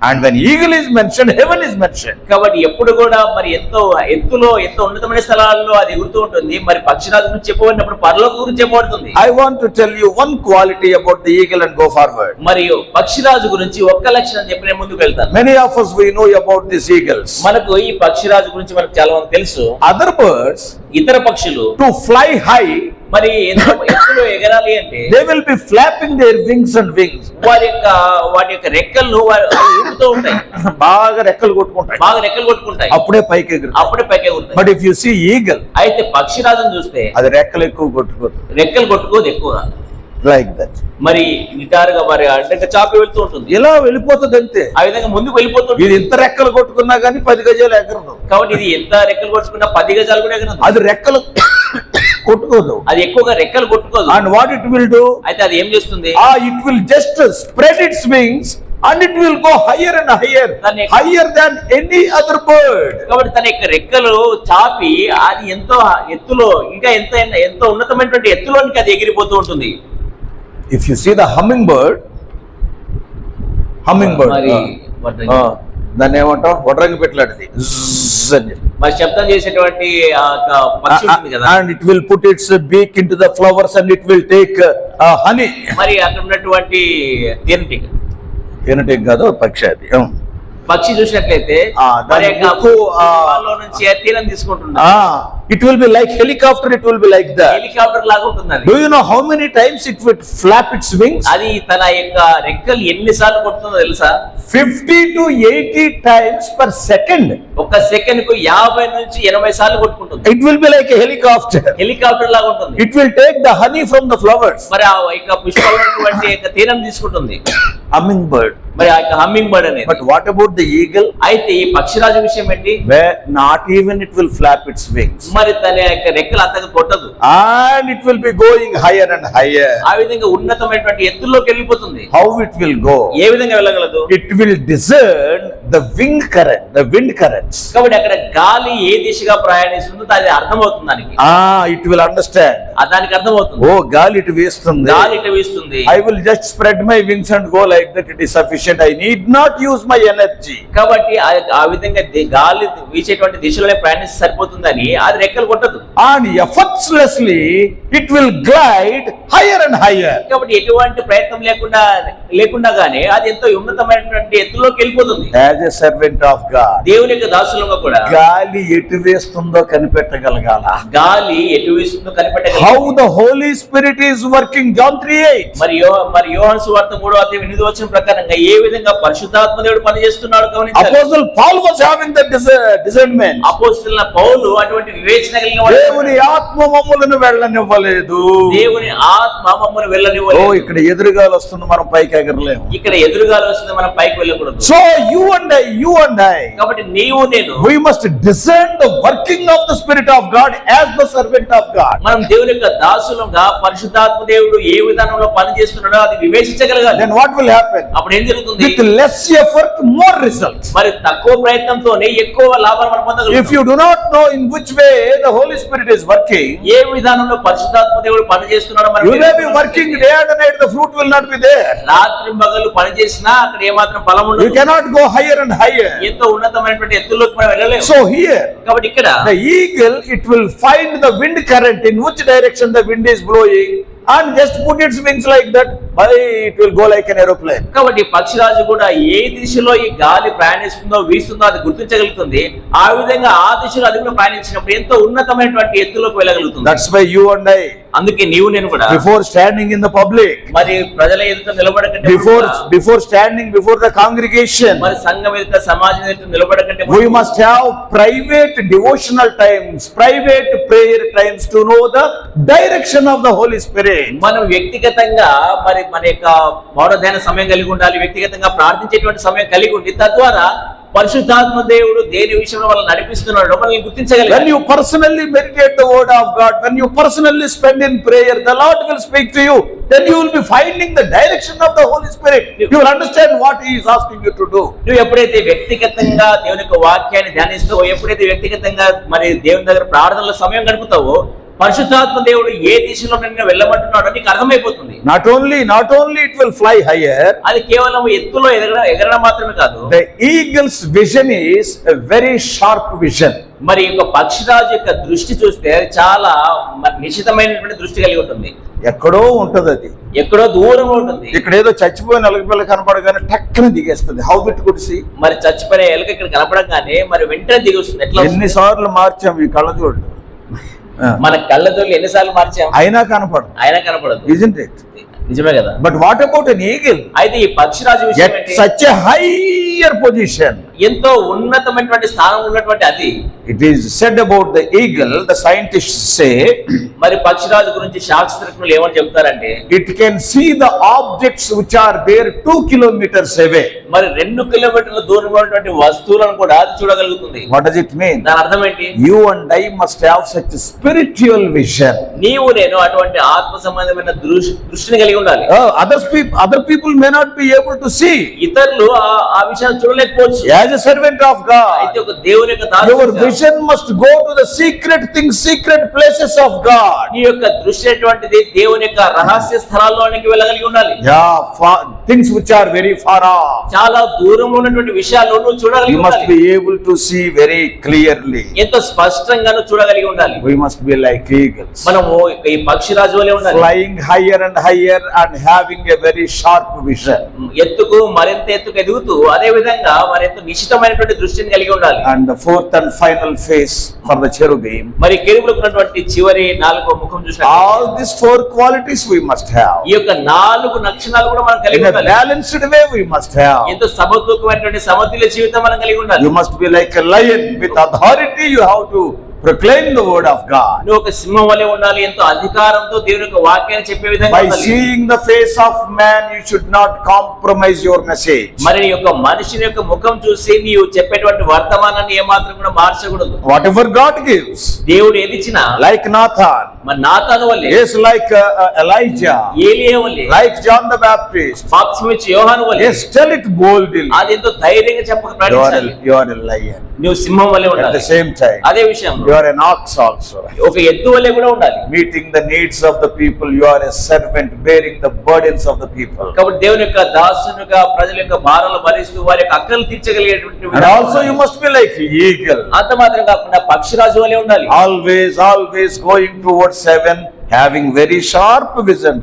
S3: And when eagle is mentioned, heaven is mentioned.
S4: కాబట్టి ఎప్పుడు కూడా మరి ఎంతో ఎత్తులో ఎంతో ఉన్నతమైన స్థలాల్లో అది ఎగురుతూ ఉంటుంది. మరి పక్షిరాజు గురించి చెప్పబడినప్పుడు పరలోకం గురించి చెప్పబడుతుంది.
S3: I want to tell you one quality about the eagle and go forward.
S4: మరియు పక్షిరాజు గురించి ఒక్క లక్షణం చెప్పి నేను ముందుకు వెళ్తాను.
S3: Many of us we know about these eagles.
S4: మనకు ఈ పక్షిరాజు గురించి మనకు చాలా మంది తెలుసు.
S3: Other birds,
S4: ఇతర పక్షులు
S3: to fly high,
S4: మరి ఎత్తులో ఎగరాలి అంటే
S3: they will be flapping their wings and wings.
S4: వాటి యొక్క రెక్కలను ఊపుతూ ఉంటాయి,
S3: బాగా రెక్కలు కొట్టుకుంటాయి,
S4: బాగా రెక్కలు కొట్టుకుంటాయి,
S3: అప్పుడే పైకి ఎగురుతాయి.
S4: అప్పుడే పైకి ఎగురుతాయి.
S3: But if you see eagle,
S4: అయితే పక్షిరాజును చూస్తే
S3: అది రెక్కలు ఎక్కువ కొట్టుకోదు,
S4: రెక్కలు కొట్టుకోదు ఎక్కువగా,
S3: like that.
S4: మరి నిటారుగా మరి అంటే చాపి వెళ్తూ ఉంటుంది,
S3: ఇలా వెళ్ళిపోతుంది అంతే.
S4: ఆ విధంగా ముందుకు వెళ్ళిపోతుంది.
S3: ఇది ఇంత రెక్కలు కొట్టుకున్నా గానీ 10 గజాలు ఎగరదు.
S4: కాబట్టి ఇది ఎంత రెక్కలు కొట్టుకున్నా 10 గజాలు కూడా ఎగరదు.
S3: అది రెక్కలు కొట్టుకోదు.
S4: అది ఎక్కువగా రెక్కలు కొట్టుకోదు.
S3: And what it will do?
S4: అయితే అది ఏం చేస్తుంది?
S3: It will just spread its wings and it will go higher and higher, higher than any other bird.
S4: కాబట్టి తన యొక్క రెక్కలు చాపి అది ఎంతో ఎత్తులో ఇంకా ఎంతో ఉన్నతమైనటువంటి ఎత్తులోనికి అది ఎగిరిపోతూ ఉంటుంది.
S3: If you see the hummingbird,
S4: మరి
S3: దాన్ని ఏమంటాం, వడ్రంగి పెట్టలాంటిది అని చెప్పి
S4: మరి శబ్దం చేసేటువంటి పక్షి ఉంటుంది కదా,
S3: and it will put its beak into the flowers and it will take honey.
S4: మరి అక్కడ ఉన్నటువంటి
S3: తేనెటీగ కాదు, పక్షి అది.
S4: పక్షి చూసినట్లయితే మరి యొక్క నుంచి తీరం తీసుకుంటుంది.
S3: It will be like helicopter, it will be like that.
S4: Helicopter లాగా ఉంటుంది అది.
S3: Do you know how many times it would flap its wings?
S4: అది తన యొక్క రెక్కలు ఎన్నిసార్లు కొడుతుందో తెలుసా?
S3: 50 to 80 times per second.
S4: ఒక సెకండ్ కు 50 నుంచి 80 సార్లు కొట్టుకుంటుంది.
S3: It will be like a helicopter.
S4: Helicopter లాగా ఉంటుంది.
S3: It will take the honey from the flowers.
S4: మరి ఆ యొక్క పుష్పాలటువంటి యొక్క తీరం తీసుకుంటుంది.
S3: Hummingbird.
S4: మరి ఆ యొక్క హమ్మింగ్ బర్డ్ అనేది.
S3: But what about the eagle?
S4: అయితే ఈ పక్షిరాజు విషయం ఏంటి?
S3: Where not even it will flap its wings.
S4: మరి తన యొక్క రెక్కలు అంతగా కొట్టదు.
S3: And it will be going higher and higher.
S4: ఆ విధంగా ఉన్నతమైనటువంటి ఎత్తుల్లోకి వెళ్ళిపోతుంది.
S3: How it will go?
S4: ఏ విధంగా వెళ్ళగలదు?
S3: It will discern the wind currents.
S4: కాబట్టి అక్కడ గాలి ఏ దిశగా ప్రయాణిస్తుందో అది అర్థమవుతుంది దానికి.
S3: It will understand.
S4: దానికి అర్థమవుతుంది.
S3: Oh, గాలి ఇటు వీస్తుంది.
S4: గాలి ఇటు వీస్తుంది.
S3: I will just spread my wings and go like that. It is sufficient. I need not use my energy.
S4: కాబట్టి ఆ విధంగా గాలి వీచేటువంటి దిశలోనే ప్రయాణిస్తే సరిపోతుందని అది రెక్కలు కొట్టదు.
S3: And effortlessly it will glide higher and higher.
S4: కాబట్టి ఎటువంటి ప్రయత్నం లేకుండా గానీ అది ఎంతో ఉన్నతమైనటువంటి ఎత్తులోకి వెళ్ళిపోతుంది.
S3: As a servant of God,
S4: దేవుని యొక్క దాసులుగా కూడా
S3: గాలి ఎటు వేస్తుందో కనిపెట్టగలగాల.
S4: గాలి ఎటు వీస్తుందో కనిపెట్టగలగాలి.
S3: How the Holy Spirit is working. John 3:8.
S4: మరి యోహాను సువార్త 3:8 ప్రకారంగా ఏ విధంగా పరిశుద్ధాత్మ దేవుడు పనిచేస్తున్నాడు గమనించాలి.
S3: Apostle Paul was having that discernment.
S4: అపోస్తలుల పౌలు అటువంటి వివేచన కలిగిన వాడు.
S3: దేవుని ఆత్మ మమ్మలను వెళ్ళనివ్వలేదు.
S4: దేవుని ఆత్మ మమ్మల్ని వెళ్ళనివ్వలేదు.
S3: ఇక్కడ ఎదురుగాలు వస్తుంది, మనం పైకి ఎగరలేము.
S4: ఇక్కడ ఎదురుగాలు వస్తుంది, మనం పైకి వెళ్ళకూడదు.
S3: So you and I,
S4: కాబట్టి నీవు నేను,
S3: we must discern the working of the Spirit of God as the servant of God.
S4: మనం దేవుని యొక్క దాసులుగా పరిశుద్ధాత్మ దేవుడు ఏ విధానంలో పని చేస్తున్నాడో అది వివేచించగలగాలి.
S3: Then what will happen?
S4: అప్పుడు ఏం జరుగుతుంది?
S3: With less effort, more results.
S4: మరి తక్కువ ప్రయత్నంతోనే ఎక్కువ లాభాలు మనం పొందగలుగుతాం.
S3: If you do not know in which way the Holy Spirit is working,
S4: ఏ విధానంలో పరిశుద్ధాత్మ దేవుడు పని చేస్తున్నాడో మనం,
S3: you may be working day and night, the fruit will not be there.
S4: రాత్రి పగలు పని చేసినా అక్కడ ఏమాత్రం ఫలం ఉండదు.
S3: You cannot go higher and higher.
S4: ఎంతో ఉన్నతమైనటువంటి ఎత్తుల్లోకి మనం వెళ్ళలేము.
S3: So here,
S4: కాబట్టి ఇక్కడ
S3: the eagle, it will find the wind current, in which direction the wind is blowing, and just put its wings like that, it will go like an aeroplane.
S4: కాబట్టి పక్షిరాజు కూడా ఏ దిశలో ఈ గాలి ప్రయాణిస్తుందో వీస్తుందో అది గుర్తించగలుగుతుంది. ఆ విధంగా ఆ దిశలో అది కూడా ప్రయాణించినప్పుడు ఎంతో ఉన్నతమైనటువంటి ఎత్తులోకి వెళ్ళగలుగుతుంది.
S3: That's why you and I,
S4: అందుకే నీవు నేను కూడా
S3: before standing in the public,
S4: మరి ప్రజల ఎదుట నిలబడకంటే,
S3: before standing before the congregation,
S4: మరి సంఘం ఎదుట, సమాజం ఎదుట నిలబడకంటే
S3: we must have private devotional times, private prayer times to know the direction of the Holy Spirit.
S4: మనం వ్యక్తిగతంగా మరి మన యొక్క మౌన ధ్యాన సమయం కలిగి ఉండాలి. వ్యక్తిగతంగా ప్రార్థించేటువంటి సమయం కలిగి ఉండి తద్వారా పరిశుద్ధాత్మ దేవుడు దేని విషయంలో వాళ్ళని నడిపిస్తున్నాడో మనల్ని గుర్తించగలగాలి.
S3: When you personally meditate the word of God, when you personally spend in prayer, the Lord will speak to you. Then you will be finding the direction of the Holy Spirit. You will understand what He is asking you to do.
S4: నువ్వు ఎప్పుడైతే వ్యక్తిగతంగా దేవుని యొక్క వాక్యాన్ని ధ్యానిస్తావో, ఎప్పుడైతే వ్యక్తిగతంగా మరి దేవుని దగ్గర ప్రార్థనలో సమయం గడుపుతావో, పరిశుద్ధాత్మ దేవుడు ఏ దిశలో నిన్ను వెళ్ళమంటున్నాడో నీకు అర్థమైపోతుంది.
S3: Not only it will fly higher.
S4: అది కేవలం ఎత్తులో ఎగరడం మాత్రమే కాదు.
S3: The eagle's vision is a very sharp vision.
S4: మరి యొక్క పక్షిరాజు యొక్క దృష్టి చూస్తే చాలా నిశ్చితమైనటువంటి దృష్టి కలిగి ఉంటుంది.
S3: ఎక్కడో ఉంటది, అది
S4: ఎక్కడో దూరంలో ఉంటుంది.
S3: ఇక్కడ ఏదో చచ్చిపోయిన ఎలుకపిల్ల కనపడగానే టక్కున దిగేస్తుంది. How it could see?
S4: మరి చచ్చిపోయిన ఎలుక ఇక్కడ కనపడగానే మరి వెంటనే దిగి వస్తుంది. ఎట్లా?
S3: ఎన్నిసార్లు మార్చాం ఈ కళ్ళజోడు,
S4: మన కళ్ళజోళ్ళు ఎన్నిసార్లు మార్చాం,
S3: అయినా కనపడదు. Isn't it?
S4: నిజమే కదా.
S3: But what about an eagle?
S4: అయితే ఈ పక్షిరాజు విషయం
S3: At such a higher position,
S4: ఎంతో ఉన్నతమైనటువంటి స్థానం ఉన్నటువంటి అది.
S3: It is said about the eagle, the scientists say,
S4: మరి పక్షిరాజు గురించి శాస్త్రజ్ఞులు ఏమని చెప్తారంటే,
S3: it can see the objects which are there 2 kilometers away.
S4: మరి 2 కిలోమీటర్ల దూరంలో ఉన్నటువంటి వస్తువులను కూడా అది చూడగలుగుతుంది.
S3: What does it mean?
S4: దాని అర్థం ఏంటి?
S3: You and I must have such a spiritual vision.
S4: నీవు నేను అటువంటి ఆత్మ సంబంధమైన దృష్టిని కలిగి ఉండాలి.
S3: Other people may not be able to see.
S4: ఇతరులు ఆ విషయాన్ని చూడలేకపోవచ్చు.
S3: As a servant of God,
S4: అయితే ఒక దేవుని యొక్క
S3: your
S4: దాసుడిగా
S3: vision must go to the secret things, secret places of God.
S4: నీ యొక్క దృష్టి అటువంటిది దేవుని యొక్క రహస్య స్థలాల్లోనికి వెళ్ళగలిగి ఉండాలి.
S3: Things which are very far off.
S4: చాలా దూరంలో ఉన్నటువంటి విషయాలు నువ్వు చూడగలిగి
S3: You must
S4: ఉండాలి.
S3: be able to see very clearly.
S4: ఎంతో స్పష్టంగా నువ్వు చూడగలిగి ఉండాలి.
S3: We must be like eagles,
S4: మనము ఈ పక్షిరాజు వలె ఉండాలి.
S3: flying higher and higher and having a very sharp vision.
S4: ఎత్తుకు మరింత ఎత్తుకు ఎదుగుతూ అదే విధంగా మరింత నిశ్చితమైనటువంటి దృష్టిని కలిగి ఉండాలి.
S3: And the fourth and final face for the cherubim.
S4: మరి కెరూబులకు ఉన్నటువంటి చివరి 4వ ముఖం చూసినట్లయితే
S3: All these 4 qualities we must have.
S4: ఈ యొక్క 4 లక్షణాలు కూడా మనం కలిగి
S3: In a
S4: ఉండాలి.
S3: balanced way we must have.
S4: ఎంతో సమతూకమైనటువంటి సమతుల్య జీవితం మనం కలిగి ఉండాలి.
S3: You must be like a lion with authority. You have to proclaim the word of God.
S4: నువ్వు ఒక సింహం వలె ఉండాలి. ఎంతో అధికారంతో దేవుని యొక్క వాక్యాన్ని చెప్పే విధంగా
S3: By
S4: ఉండాలి.
S3: seeing the face of man, you should not compromise your message.
S4: మరి నీ యొక్క మనిషిని యొక్క ముఖం చూసి నీవు చెప్పేటువంటి వర్తమానాన్ని ఏమాత్రం కూడా మార్చకూడదు.
S3: Whatever God gives,
S4: దేవుడు ఏది ఇచ్చినా
S3: like Nathan,
S4: మరి నాతాను వలె,
S3: yes, like Elijah,
S4: ఏలియా వలె,
S3: like John the Baptist,
S4: బాప్తిస్మం ఇచ్చే యోహాను వలె,
S3: yes, tell it boldly.
S4: అది ఎంతో ధైర్యంగా చెప్పక ప్రకటించాలి.
S3: You are a lion.
S4: నువ్వు సింహం వలె
S3: At
S4: ఉండాలి.
S3: the same time,
S4: అదే విషయంలో
S3: you are an ox also.
S4: ఒక ఎద్దు వలె కూడా ఉండాలి.
S3: Meeting the needs of the people, you are a servant bearing the burdens of the people.
S4: కాబట్టి దేవుని యొక్క దాసునిగా ప్రజల యొక్క భారాలు భరిస్తూ వారి యొక్క అక్కలు తీర్చగలిగేటువంటి
S3: And
S4: విధంగా
S3: also you
S4: ఉండాలి.
S3: must be like eagle.
S4: అంత మాత్రం కాకుండా పక్షిరాజు వలె ఉండాలి.
S3: Always going towards heaven, having very sharp vision,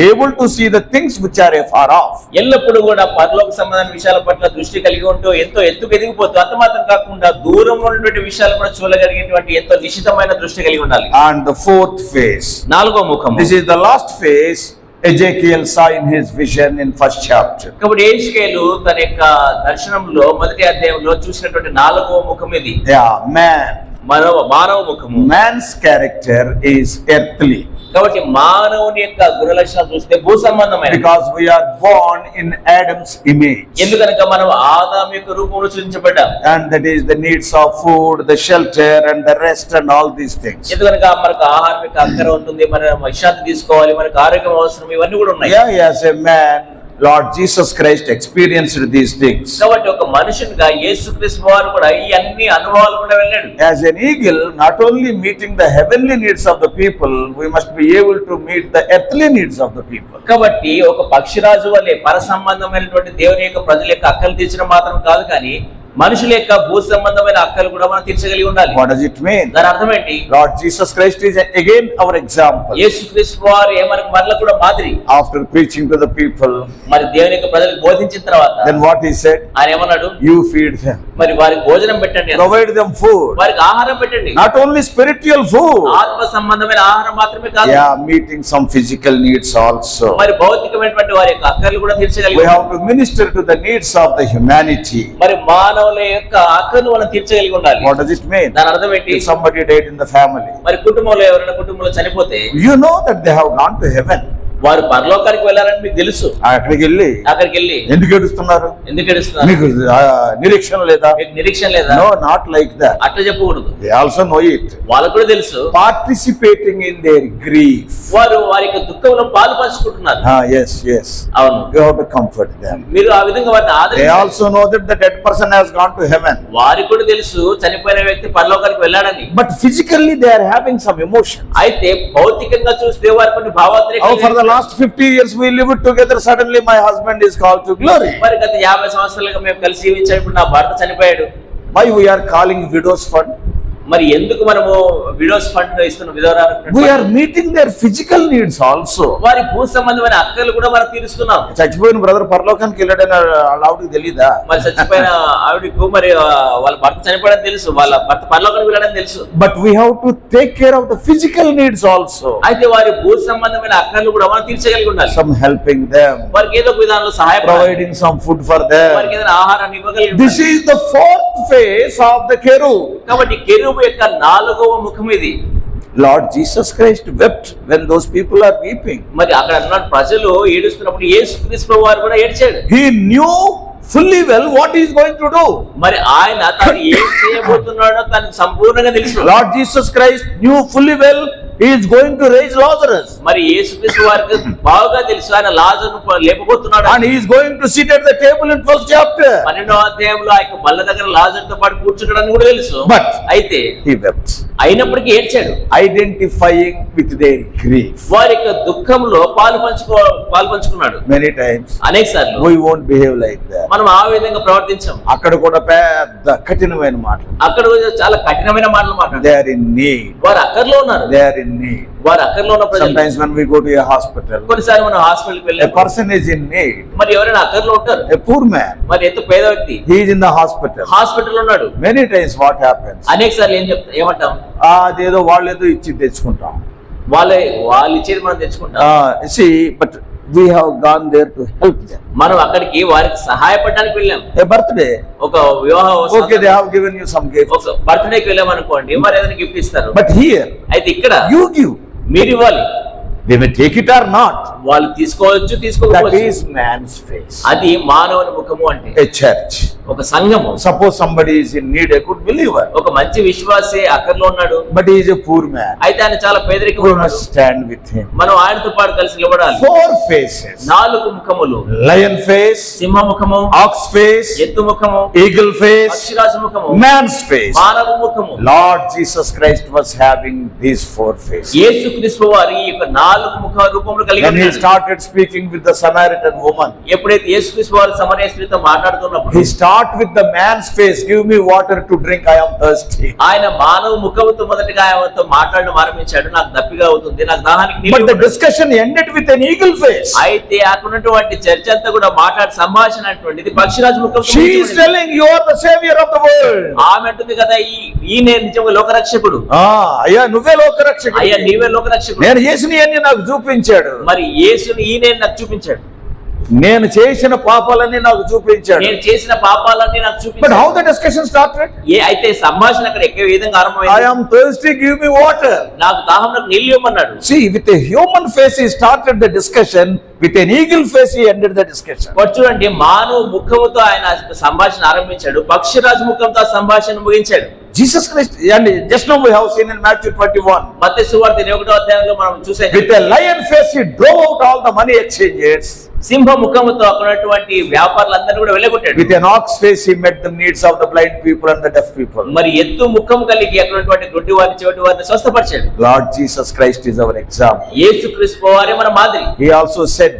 S3: able to see the things which are afar off.
S4: ఎల్లప్పుడూ కూడా పరలోక సంబంధమైన విషయాల పట్ల దృష్టి కలిగి ఉంటూ ఎంతో ఎత్తుకు ఎదిగిపోతూ అంత మాత్రం కాకుండా దూరంలో ఉన్నటువంటి విషయాలు కూడా చూడగలిగేటువంటి ఎంతో నిశ్చితమైన దృష్టి కలిగి ఉండాలి.
S3: And the fourth face.
S4: 4వ ముఖము.
S3: This is the last face Ezekiel saw in his vision in first chapter.
S4: కాబట్టి యెహెజ్కేలు తన యొక్క దర్శనంలో మొదటి అధ్యాయంలో చూసినటువంటి 4వ ముఖం ఇది.
S3: Yeah,
S4: మానవ ముఖము.
S3: man's character is earthly.
S4: కాబట్టి మానవుని యొక్క గుణ లక్షణాలు చూస్తే భూ సంబంధమైన.
S3: Because we are born in Adam's image.
S4: ఎందుకనగా మనం ఆదాము యొక్క రూపంలో సృజించబడ్డాం.
S3: And that is the needs of food, the shelter and the rest and all these things.
S4: ఎందుకనగా మనకు ఆహారం యొక్క అక్కర ఉంటుంది, మనం విశ్రాంతి తీసుకోవాలి, మనకు ఆరోగ్యం అవసరం, ఇవన్నీ కూడా ఉన్నాయి.
S3: Yeah, as a man, Lord Jesus Christ experienced these things.
S4: కాబట్టి ఒక మనుషునిగా యేసుక్రీస్తు వారు కూడా ఈ అన్ని అనుభవాలు కూడా వెళ్ళాడు.
S3: As an eagle, not only meeting the heavenly needs of the people, we must be able to meet the earthly needs of the people.
S4: కాబట్టి ఒక పక్షిరాజు వలె పర సంబంధమైనటువంటి దేవుని యొక్క ప్రజల యొక్క అక్కలు తీర్చడం మాత్రం కాదు, కానీ మనుషుల యొక్క భూ సంబంధమైన అక్కలు కూడా మనం తీర్చగలిగి ఉండాలి.
S3: What does it mean?
S4: దాని అర్థం ఏంటి?
S3: Lord Jesus Christ is again our example.
S4: యేసుక్రీస్తు వారు మనకు మరల కూడా మాదిరి.
S3: After preaching to the people,
S4: మరి దేవుని యొక్క ప్రజలకు బోధించిన తర్వాత
S3: then what he said?
S4: ఆయన ఏమన్నాడు?
S3: You feed them.
S4: మరి వారికి భోజనం పెట్టండి,
S3: Provide them food.
S4: వారికి ఆహారం పెట్టండి.
S3: Not only spiritual food.
S4: ఆత్మ సంబంధమైన ఆహారం మాత్రమే కాదు,
S3: Yeah, meeting some physical needs also.
S4: మరి భౌతికమైనటువంటి వారి యొక్క అక్కర్లు కూడా
S3: We
S4: తీర్చగలిగి
S3: have to minister to the needs of the humanity.
S4: మరి మానవుల యొక్క అక్కర్లు మనం తీర్చగలిగి ఉండాలి.
S3: What does it mean?
S4: దాని అర్థం ఏంటి?
S3: If somebody died in the family,
S4: మరి కుటుంబంలో ఎవరైనా కుటుంబంలో చనిపోతే
S3: you know that they have gone to heaven.
S4: వారు పరలోకానికి వెళ్ళారని మీకు తెలుసు.
S3: అక్కడికి వెళ్ళి ఎందుకు ఏడుస్తున్నారు?
S4: ఎందుకు ఏడుస్తున్నారు?
S3: మీకు నిరీక్షణ లేదా?
S4: మీకు నిరీక్షణ లేదా?
S3: No, not like that.
S4: అట్లా చెప్పకూడదు.
S3: They also know it.
S4: వాళ్ళకు కూడా తెలుసు.
S3: Participating in their grief.
S4: వారు వారి యొక్క దుఃఖంలో పాలు పంచుకుంటున్నారు.
S3: Yes.
S4: అవును.
S3: You have to comfort them.
S4: మీరు ఆ విధంగా వారిని
S3: They
S4: ఆదరించాలి.
S3: also know that the dead person has gone to heaven.
S4: వారికి కూడా తెలుసు చనిపోయిన వ్యక్తి పరలోకానికి వెళ్ళాడని.
S3: But physically they are having some emotions.
S4: అయితే భౌతికంగా చూస్తే వారి కొన్ని భావోద్రేకాలు.
S3: For the last 50 years we lived together, suddenly my husband is called to glory.
S4: మరి గత 50 సంవత్సరాలుగా మేము కలిసి జీవించినప్పుడు నా భర్త చనిపోయాడు.
S3: Why we are calling widows fund?
S4: మరి ఎందుకు మనము విడోస్ ఫండ్ ఇస్తున్న విధవరాలకు?
S3: We are meeting their physical needs also.
S4: వారి భూ సంబంధమైన అక్కలు కూడా మనం తీరుస్తున్నాం.
S3: చచ్చిపోయిన బ్రదర్ పరలోకానికి వెళ్ళాడని ఆవిడకి తెలీదా?
S4: మరి చచ్చిపోయిన ఆవిడకు మరి వాళ్ళ భర్త చనిపోయాడని తెలుసు, వాళ్ళ భర్త పరలోకానికి వెళ్ళాడని తెలుసు.
S3: But we have to take care of the physical needs also.
S4: అయితే వారి భూ సంబంధమైన అక్కలు కూడా మనం తీర్చగలిగి ఉండాలి.
S3: Some helping them,
S4: వారికి ఏదో ఒక విధానంలో సహాయపడాలి,
S3: providing some food for them.
S4: వారికి ఏదైనా ఆహారాన్ని ఇవ్వగలిగి.
S3: This is the fourth face of the cherub.
S4: కాబట్టి కెరూబు యొక్క 4వ ముఖం ఇది.
S3: Lord Jesus Christ wept when those people are weeping.
S4: మరి అక్కడ ఉన్న ప్రజలు ఏడుస్తున్నప్పుడు యేసుక్రీస్తు వారు కూడా ఏడ్చాడు.
S3: He knew fully well what he is going to do.
S4: మరి ఆయన తను ఏం చేయబోతున్నాడో తనకు సంపూర్ణంగా తెలుసు.
S3: Lord Jesus Christ knew fully well he is going to raise Lazarus.
S4: మరి యేసుక్రీస్తు వారికి బాగా తెలుసు ఆయన లాజరును లేపబోతున్నాడు.
S3: And he is going to sit at the table in 12th chapter.
S4: 12వ అధ్యాయంలో ఆ యొక్క బల్ల దగ్గర లాజరుతో పాటు కూర్చుంటాడని కూడా తెలుసు.
S3: But
S4: అయితే
S3: he wept,
S4: అయినప్పటికీ ఏడ్చాడు,
S3: identifying with their grief.
S4: వారి యొక్క దుఃఖంలో పాలు పంచుకున్నాడు.
S3: Many times
S4: అనేక సార్లు
S3: we won't behave like that.
S4: మనం ఆ విధంగా ప్రవర్తించాం.
S3: అక్కడ కూడా పెద్ద కఠినమైన మాటలు.
S4: అక్కడ కూడా చాలా కఠినమైన మాటలు మాట్లాడారు.
S3: They are in need.
S4: వారు అక్కర్లో ఉన్నారు.
S3: They are in need.
S4: వారు అక్కర్లో ఉన్న ప్రజలు.
S3: Sometimes when we go to a hospital,
S4: కొన్నిసార్లు మనం హాస్పిటల్కి
S3: a
S4: వెళ్ళాం,
S3: person is in need.
S4: మరి ఎవరైనా అక్కర్లో ఉంటారు.
S3: A poor man,
S4: మరి ఎంతో పేద వ్యక్తి
S3: he is in the hospital.
S4: Hospital ఉన్నాడు.
S3: Many times what happens?
S4: అనేక సార్లు ఏమంటాం,
S3: అదేదో వాళ్ళేదో ఇచ్చి తెచ్చుకుంటాం.
S4: వాళ్ళు ఇచ్చేది మనం తెచ్చుకుంటాం.
S3: See, but we have gone there to help them.
S4: మనం అక్కడికి వారికి సహాయపడడానికి వెళ్ళాం.
S3: A birthday,
S4: ఒక వివాహ
S3: okay, they have given you some gift.
S4: ఒక బర్త్డేకి వెళ్ళాం అనుకోండి, మరి ఏదైనా గిఫ్ట్ ఇస్తారు.
S3: But here,
S4: అయితే ఇక్కడ
S3: you give.
S4: మీరు ఇవ్వాలి.
S3: They may take it or not.
S4: వాళ్ళు తీసుకోవచ్చు,
S3: That
S4: తీసుకోవచ్చు.
S3: is man's face.
S4: అది మానవుని ముఖము అంటే.
S3: A church.
S4: ఒక సంఘము.
S3: Suppose somebody is in need, a good believer,
S4: ఒక మంచి విశ్వాసి అక్కర్లో ఉన్నాడు,
S3: but he is a poor man.
S4: అయితే ఆయన చాలా పేదరికం
S3: We
S4: ఉన్నాడు.
S3: must stand with him.
S4: మనం ఆయనతో పాటు కలిసి నిలబడాలి.
S3: 4 faces.
S4: 4 ముఖములు:
S3: Lion face,
S4: సింహ ముఖము,
S3: ox face,
S4: ఎద్దు ముఖము,
S3: eagle face,
S4: పక్షిరాజు ముఖము,
S3: man's face.
S4: మానవ ముఖము.
S3: Lord Jesus Christ was having these 4 faces.
S4: యేసుక్రీస్తు వారు ఈ యొక్క 4 ముఖ రూపములు కలిగి
S3: When he
S4: ఉన్నారు.
S3: started speaking with the Samaritan woman,
S4: ఎప్పుడైతే యేసుక్రీస్తు వారు సమరయ స్త్రీతో మాట్లాడుతున్నప్పుడు
S3: he start with the man's face, give me water to drink, I am thirsty.
S4: ఆయన మానవ ముఖముతో మొదటిగా ఆయనతో మాట్లాడడం ఆరంభించాడు. నాకు దప్పిగా అవుతుంది, నాకు దాహానికి నీళ్ళు
S3: But the
S4: ఇవ్వండి.
S3: discussion ended with an eagle face.
S4: అయితే అక్కడున్నటువంటి చర్చ అంతా కూడా సంభాషణ అటువంటిది పక్షిరాజు ముఖం.
S3: She is telling you are the savior of the world.
S4: ఆమె అంటుంది కదా, ఈయన నిజంగా లోకరక్షకుడు.
S3: అయ్యా నువ్వే లోకరక్షకుడు.
S4: అయ్యా నీవే లోకరక్షకుడు.
S3: నేను యేసుని అన్ని నాకు చూపించాడు.
S4: మరి యేసుని ఈయన నాకు చూపించాడు.
S3: నేను చేసిన పాపాలన్నీ నాకు చూపించాడు.
S4: నేను చేసిన పాపాలన్నీ నాకు
S3: But
S4: చూపించాడు.
S3: how the discussion started?
S4: అయితే సంభాషణ అక్కడ ఏ విధంగా
S3: I
S4: ఆరంభమైంది?
S3: am thirsty, give me water.
S4: నాకు దాహం, నాకు నీళ్ళు ఇవ్వమన్నాడు.
S3: See, with a human face he started the discussion, with an eagle face he ended the discussion.
S4: చూడండి, మానవ ముఖముతో ఆయన సంభాషణ ఆరంభించాడు, పక్షిరాజు ముఖంతో ఆ సంభాషణ ముగించాడు.
S3: Jesus Christ, and just now we have seen in Matthew 21,
S4: మత్తయి సువార్త 21వ అధ్యాయంలో మనం చూసాం.
S3: with a lion face he drove out all the money exchangers.
S4: సింహ ముఖముతో అక్కడున్నటువంటి వ్యాపారులందరినీ కూడా వెళ్ళగొట్టాడు.
S3: With an ox face he met the needs of the blind people and the deaf people.
S4: మరి ఎత్తు ముఖం కలిగి అక్కడున్నటువంటి గుడ్డి వారిని, చెవిటి వారిని స్వస్థపరిచాడు.
S3: Lord Jesus Christ is our example.
S4: యేసుక్రీస్తు వారే మన మాదిరి.
S3: He also said,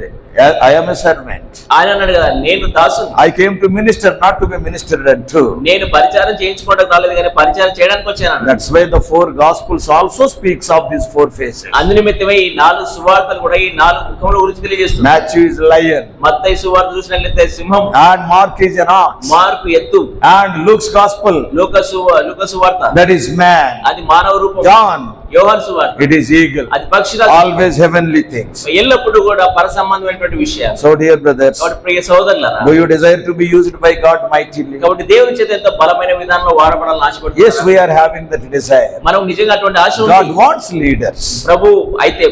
S3: I am a servant.
S4: ఆయన అన్నాడు కదా, నేను దాసుని.
S3: I came to minister, not to be ministered unto.
S4: నేను పరిచారం చేయించుకోవడానికి రాలేదు, కానీ పరిచారం చేయడానికి వచ్చాను.
S3: That's why the 4 gospels also speaks of these 4 faces.
S4: అందునిమిత్తమే ఈ 4 సువార్తలు కూడా ఈ 4 ముఖముల గురించి తెలియజేస్తుంది.
S3: Matthew is lion,
S4: మత్తయి సువార్త చూసినట్లయితే సింహం,
S3: and Mark is an ox,
S4: mark ఎత్తు,
S3: and Luke's gospel,
S4: లూకా సువార్త
S3: that is man,
S4: అది మానవ రూపం,
S3: John,
S4: యోహాను సువార్త
S3: it is eagle.
S4: అది పక్షిరాజు.
S3: Always heavenly things.
S4: ఎల్లప్పుడూ కూడా పరసంబంధమైనటువంటి విషయాలు.
S3: So dear brothers,
S4: కాబట్టి ప్రియ సోదరులారా,
S3: do you desire to be used by God mightily?
S4: కాబట్టి దేవుని చేత ఎంతో బలమైన విధానంలో వాడబడాలని
S3: Yes,
S4: ఆశపడుతున్నారా?
S3: we are having that desire.
S4: మనం నిజంగా అటువంటి ఆశ
S3: God
S4: ఉంది.
S3: wants leaders,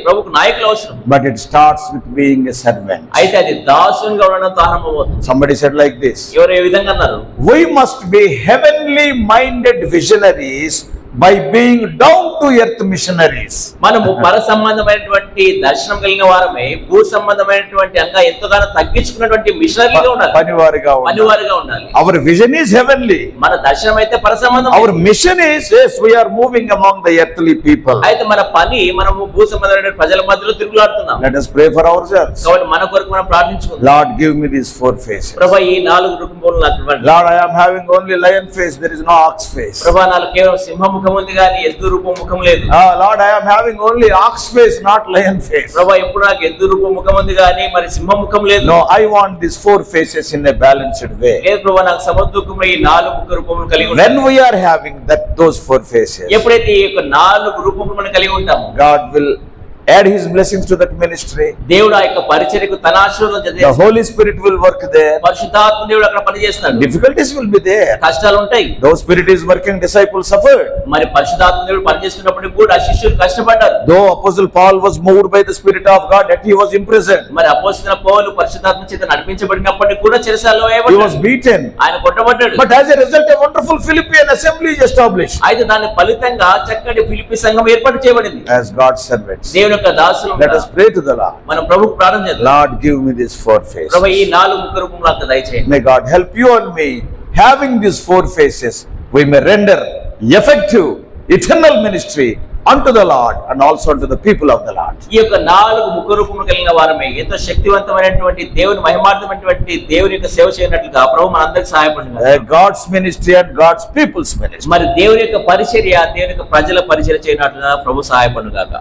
S4: ప్రభుకు నాయకులు అవసరం.
S3: but it starts with being a servant.
S4: అయితే అది దాసునిగా ఉండడంతో ఆరంభమవుతుంది.
S3: Somebody said like this,
S4: ఎవరు ఏ విధంగా అన్నారు?
S3: we must be heavenly minded visionaries by being down to earth missionaries.
S4: మనము పర సంబంధమైనటువంటి దర్శనం కలిగిన వారమే, భూ సంబంధమైనటువంటి అంగా ఎంతగానో తగ్గించుకున్నటువంటి మిషనరీగా ఉండాలి,
S3: పనివారిగా
S4: ఉండాలి.
S3: Our vision is heavenly.
S4: మన దర్శనం అయితే పర సంబంధం.
S3: Our mission is, yes, we are moving among the earthly people.
S4: అయితే మన పని, మనము భూ సంబంధమైన ప్రజల మధ్యలో తిరుగులాడుతున్నాం.
S3: Let us pray for ourselves.
S4: కాబట్టి మన కొరకు మనం ప్రార్థించుకుందాం.
S3: Lord, give me these 4 faces.
S4: ప్రభువా, ఈ 4 రూపములు నాకు ఇవ్వండి.
S3: Lord, I am having only lion face, there is no ox face.
S4: ప్రభువా, నాకు కేవలం సింహ ముఖం ఉంది కానీ ఎద్దు రూపం ముఖం లేదు.
S3: Lord, I am having only ox face, not lion face.
S4: ప్రభువా, ఇప్పుడు నాకు ఎద్దు రూపం ముఖం ఉంది కానీ మరి సింహ ముఖం లేదు.
S3: No, I want these 4 faces in a balanced way.
S4: లేదు ప్రభువా, నాకు సమతుల్యమైన ఈ 4 ముఖ రూపములు కలిగి ఉంటాను.
S3: When we are having those 4 faces,
S4: ఎప్పుడైతే ఈ యొక్క 4 రూపములు మనం కలిగి ఉంటామో,
S3: God will add his blessings to that ministry.
S4: దేవుడు ఆ యొక్క పరిచర్యకు తన ఆశీర్వాదం
S3: The
S4: చేస్తాడు.
S3: Holy Spirit will work there.
S4: పరిశుద్ధాత్మ దేవుడు అక్కడ పనిచేస్తాడు.
S3: Difficulties will be there.
S4: కష్టాలు ఉంటాయి.
S3: Though Spirit is working, disciples suffered.
S4: మరి పరిశుద్ధాత్మ దేవుడు పనిచేస్తున్నప్పుడు కూడా శిష్యులు కష్టపడ్డారు.
S3: Though Apostle Paul was moved by the Spirit of God, that he was imprisoned.
S4: మరి అపోస్తలుడైన పౌలు పరిశుద్ధాత్మ చేత నడిపించబడినప్పటికీ కూడా చెరసాలలో
S3: He was
S4: వేయబడ్డాడు.
S3: beaten.
S4: ఆయన కొట్టబడ్డాడు.
S3: But as a result, a wonderful Philippian assembly is established.
S4: అయితే దాని ఫలితంగా చక్కటి ఫిలిప్పీ సంఘం ఏర్పాటు చేయబడింది.
S3: As God's servants,
S4: దేవుని యొక్క దాసులు
S3: let us pray to the Lord.
S4: మనం ప్రభువుకు ప్రార్థన చేద్దాం.
S3: Lord, give me these 4 faces.
S4: ప్రభువా ఈ 4 ముఖ రూపంలో నాకు దయచేయండి.
S3: May God help you and me. Having these 4 faces, we may render effective eternal ministry unto the Lord and also unto the people of the Lord.
S4: ఈ యొక్క 4 ముఖ రూపములు కలిగిన వారమే ఎంతో శక్తివంతమైనటువంటి దేవుని మహిమార్థమైనటువంటి దేవుని యొక్క సేవ చేయనట్లుగా ప్రభు మనందరికి సహాయపడును.
S3: God's ministry and God's people's ministry.
S4: మరి దేవుని యొక్క పరిచర్య దేవుని యొక్క ప్రజల పరిచర్య చేయనట్లుగా ప్రభు సహాయపడును గాక.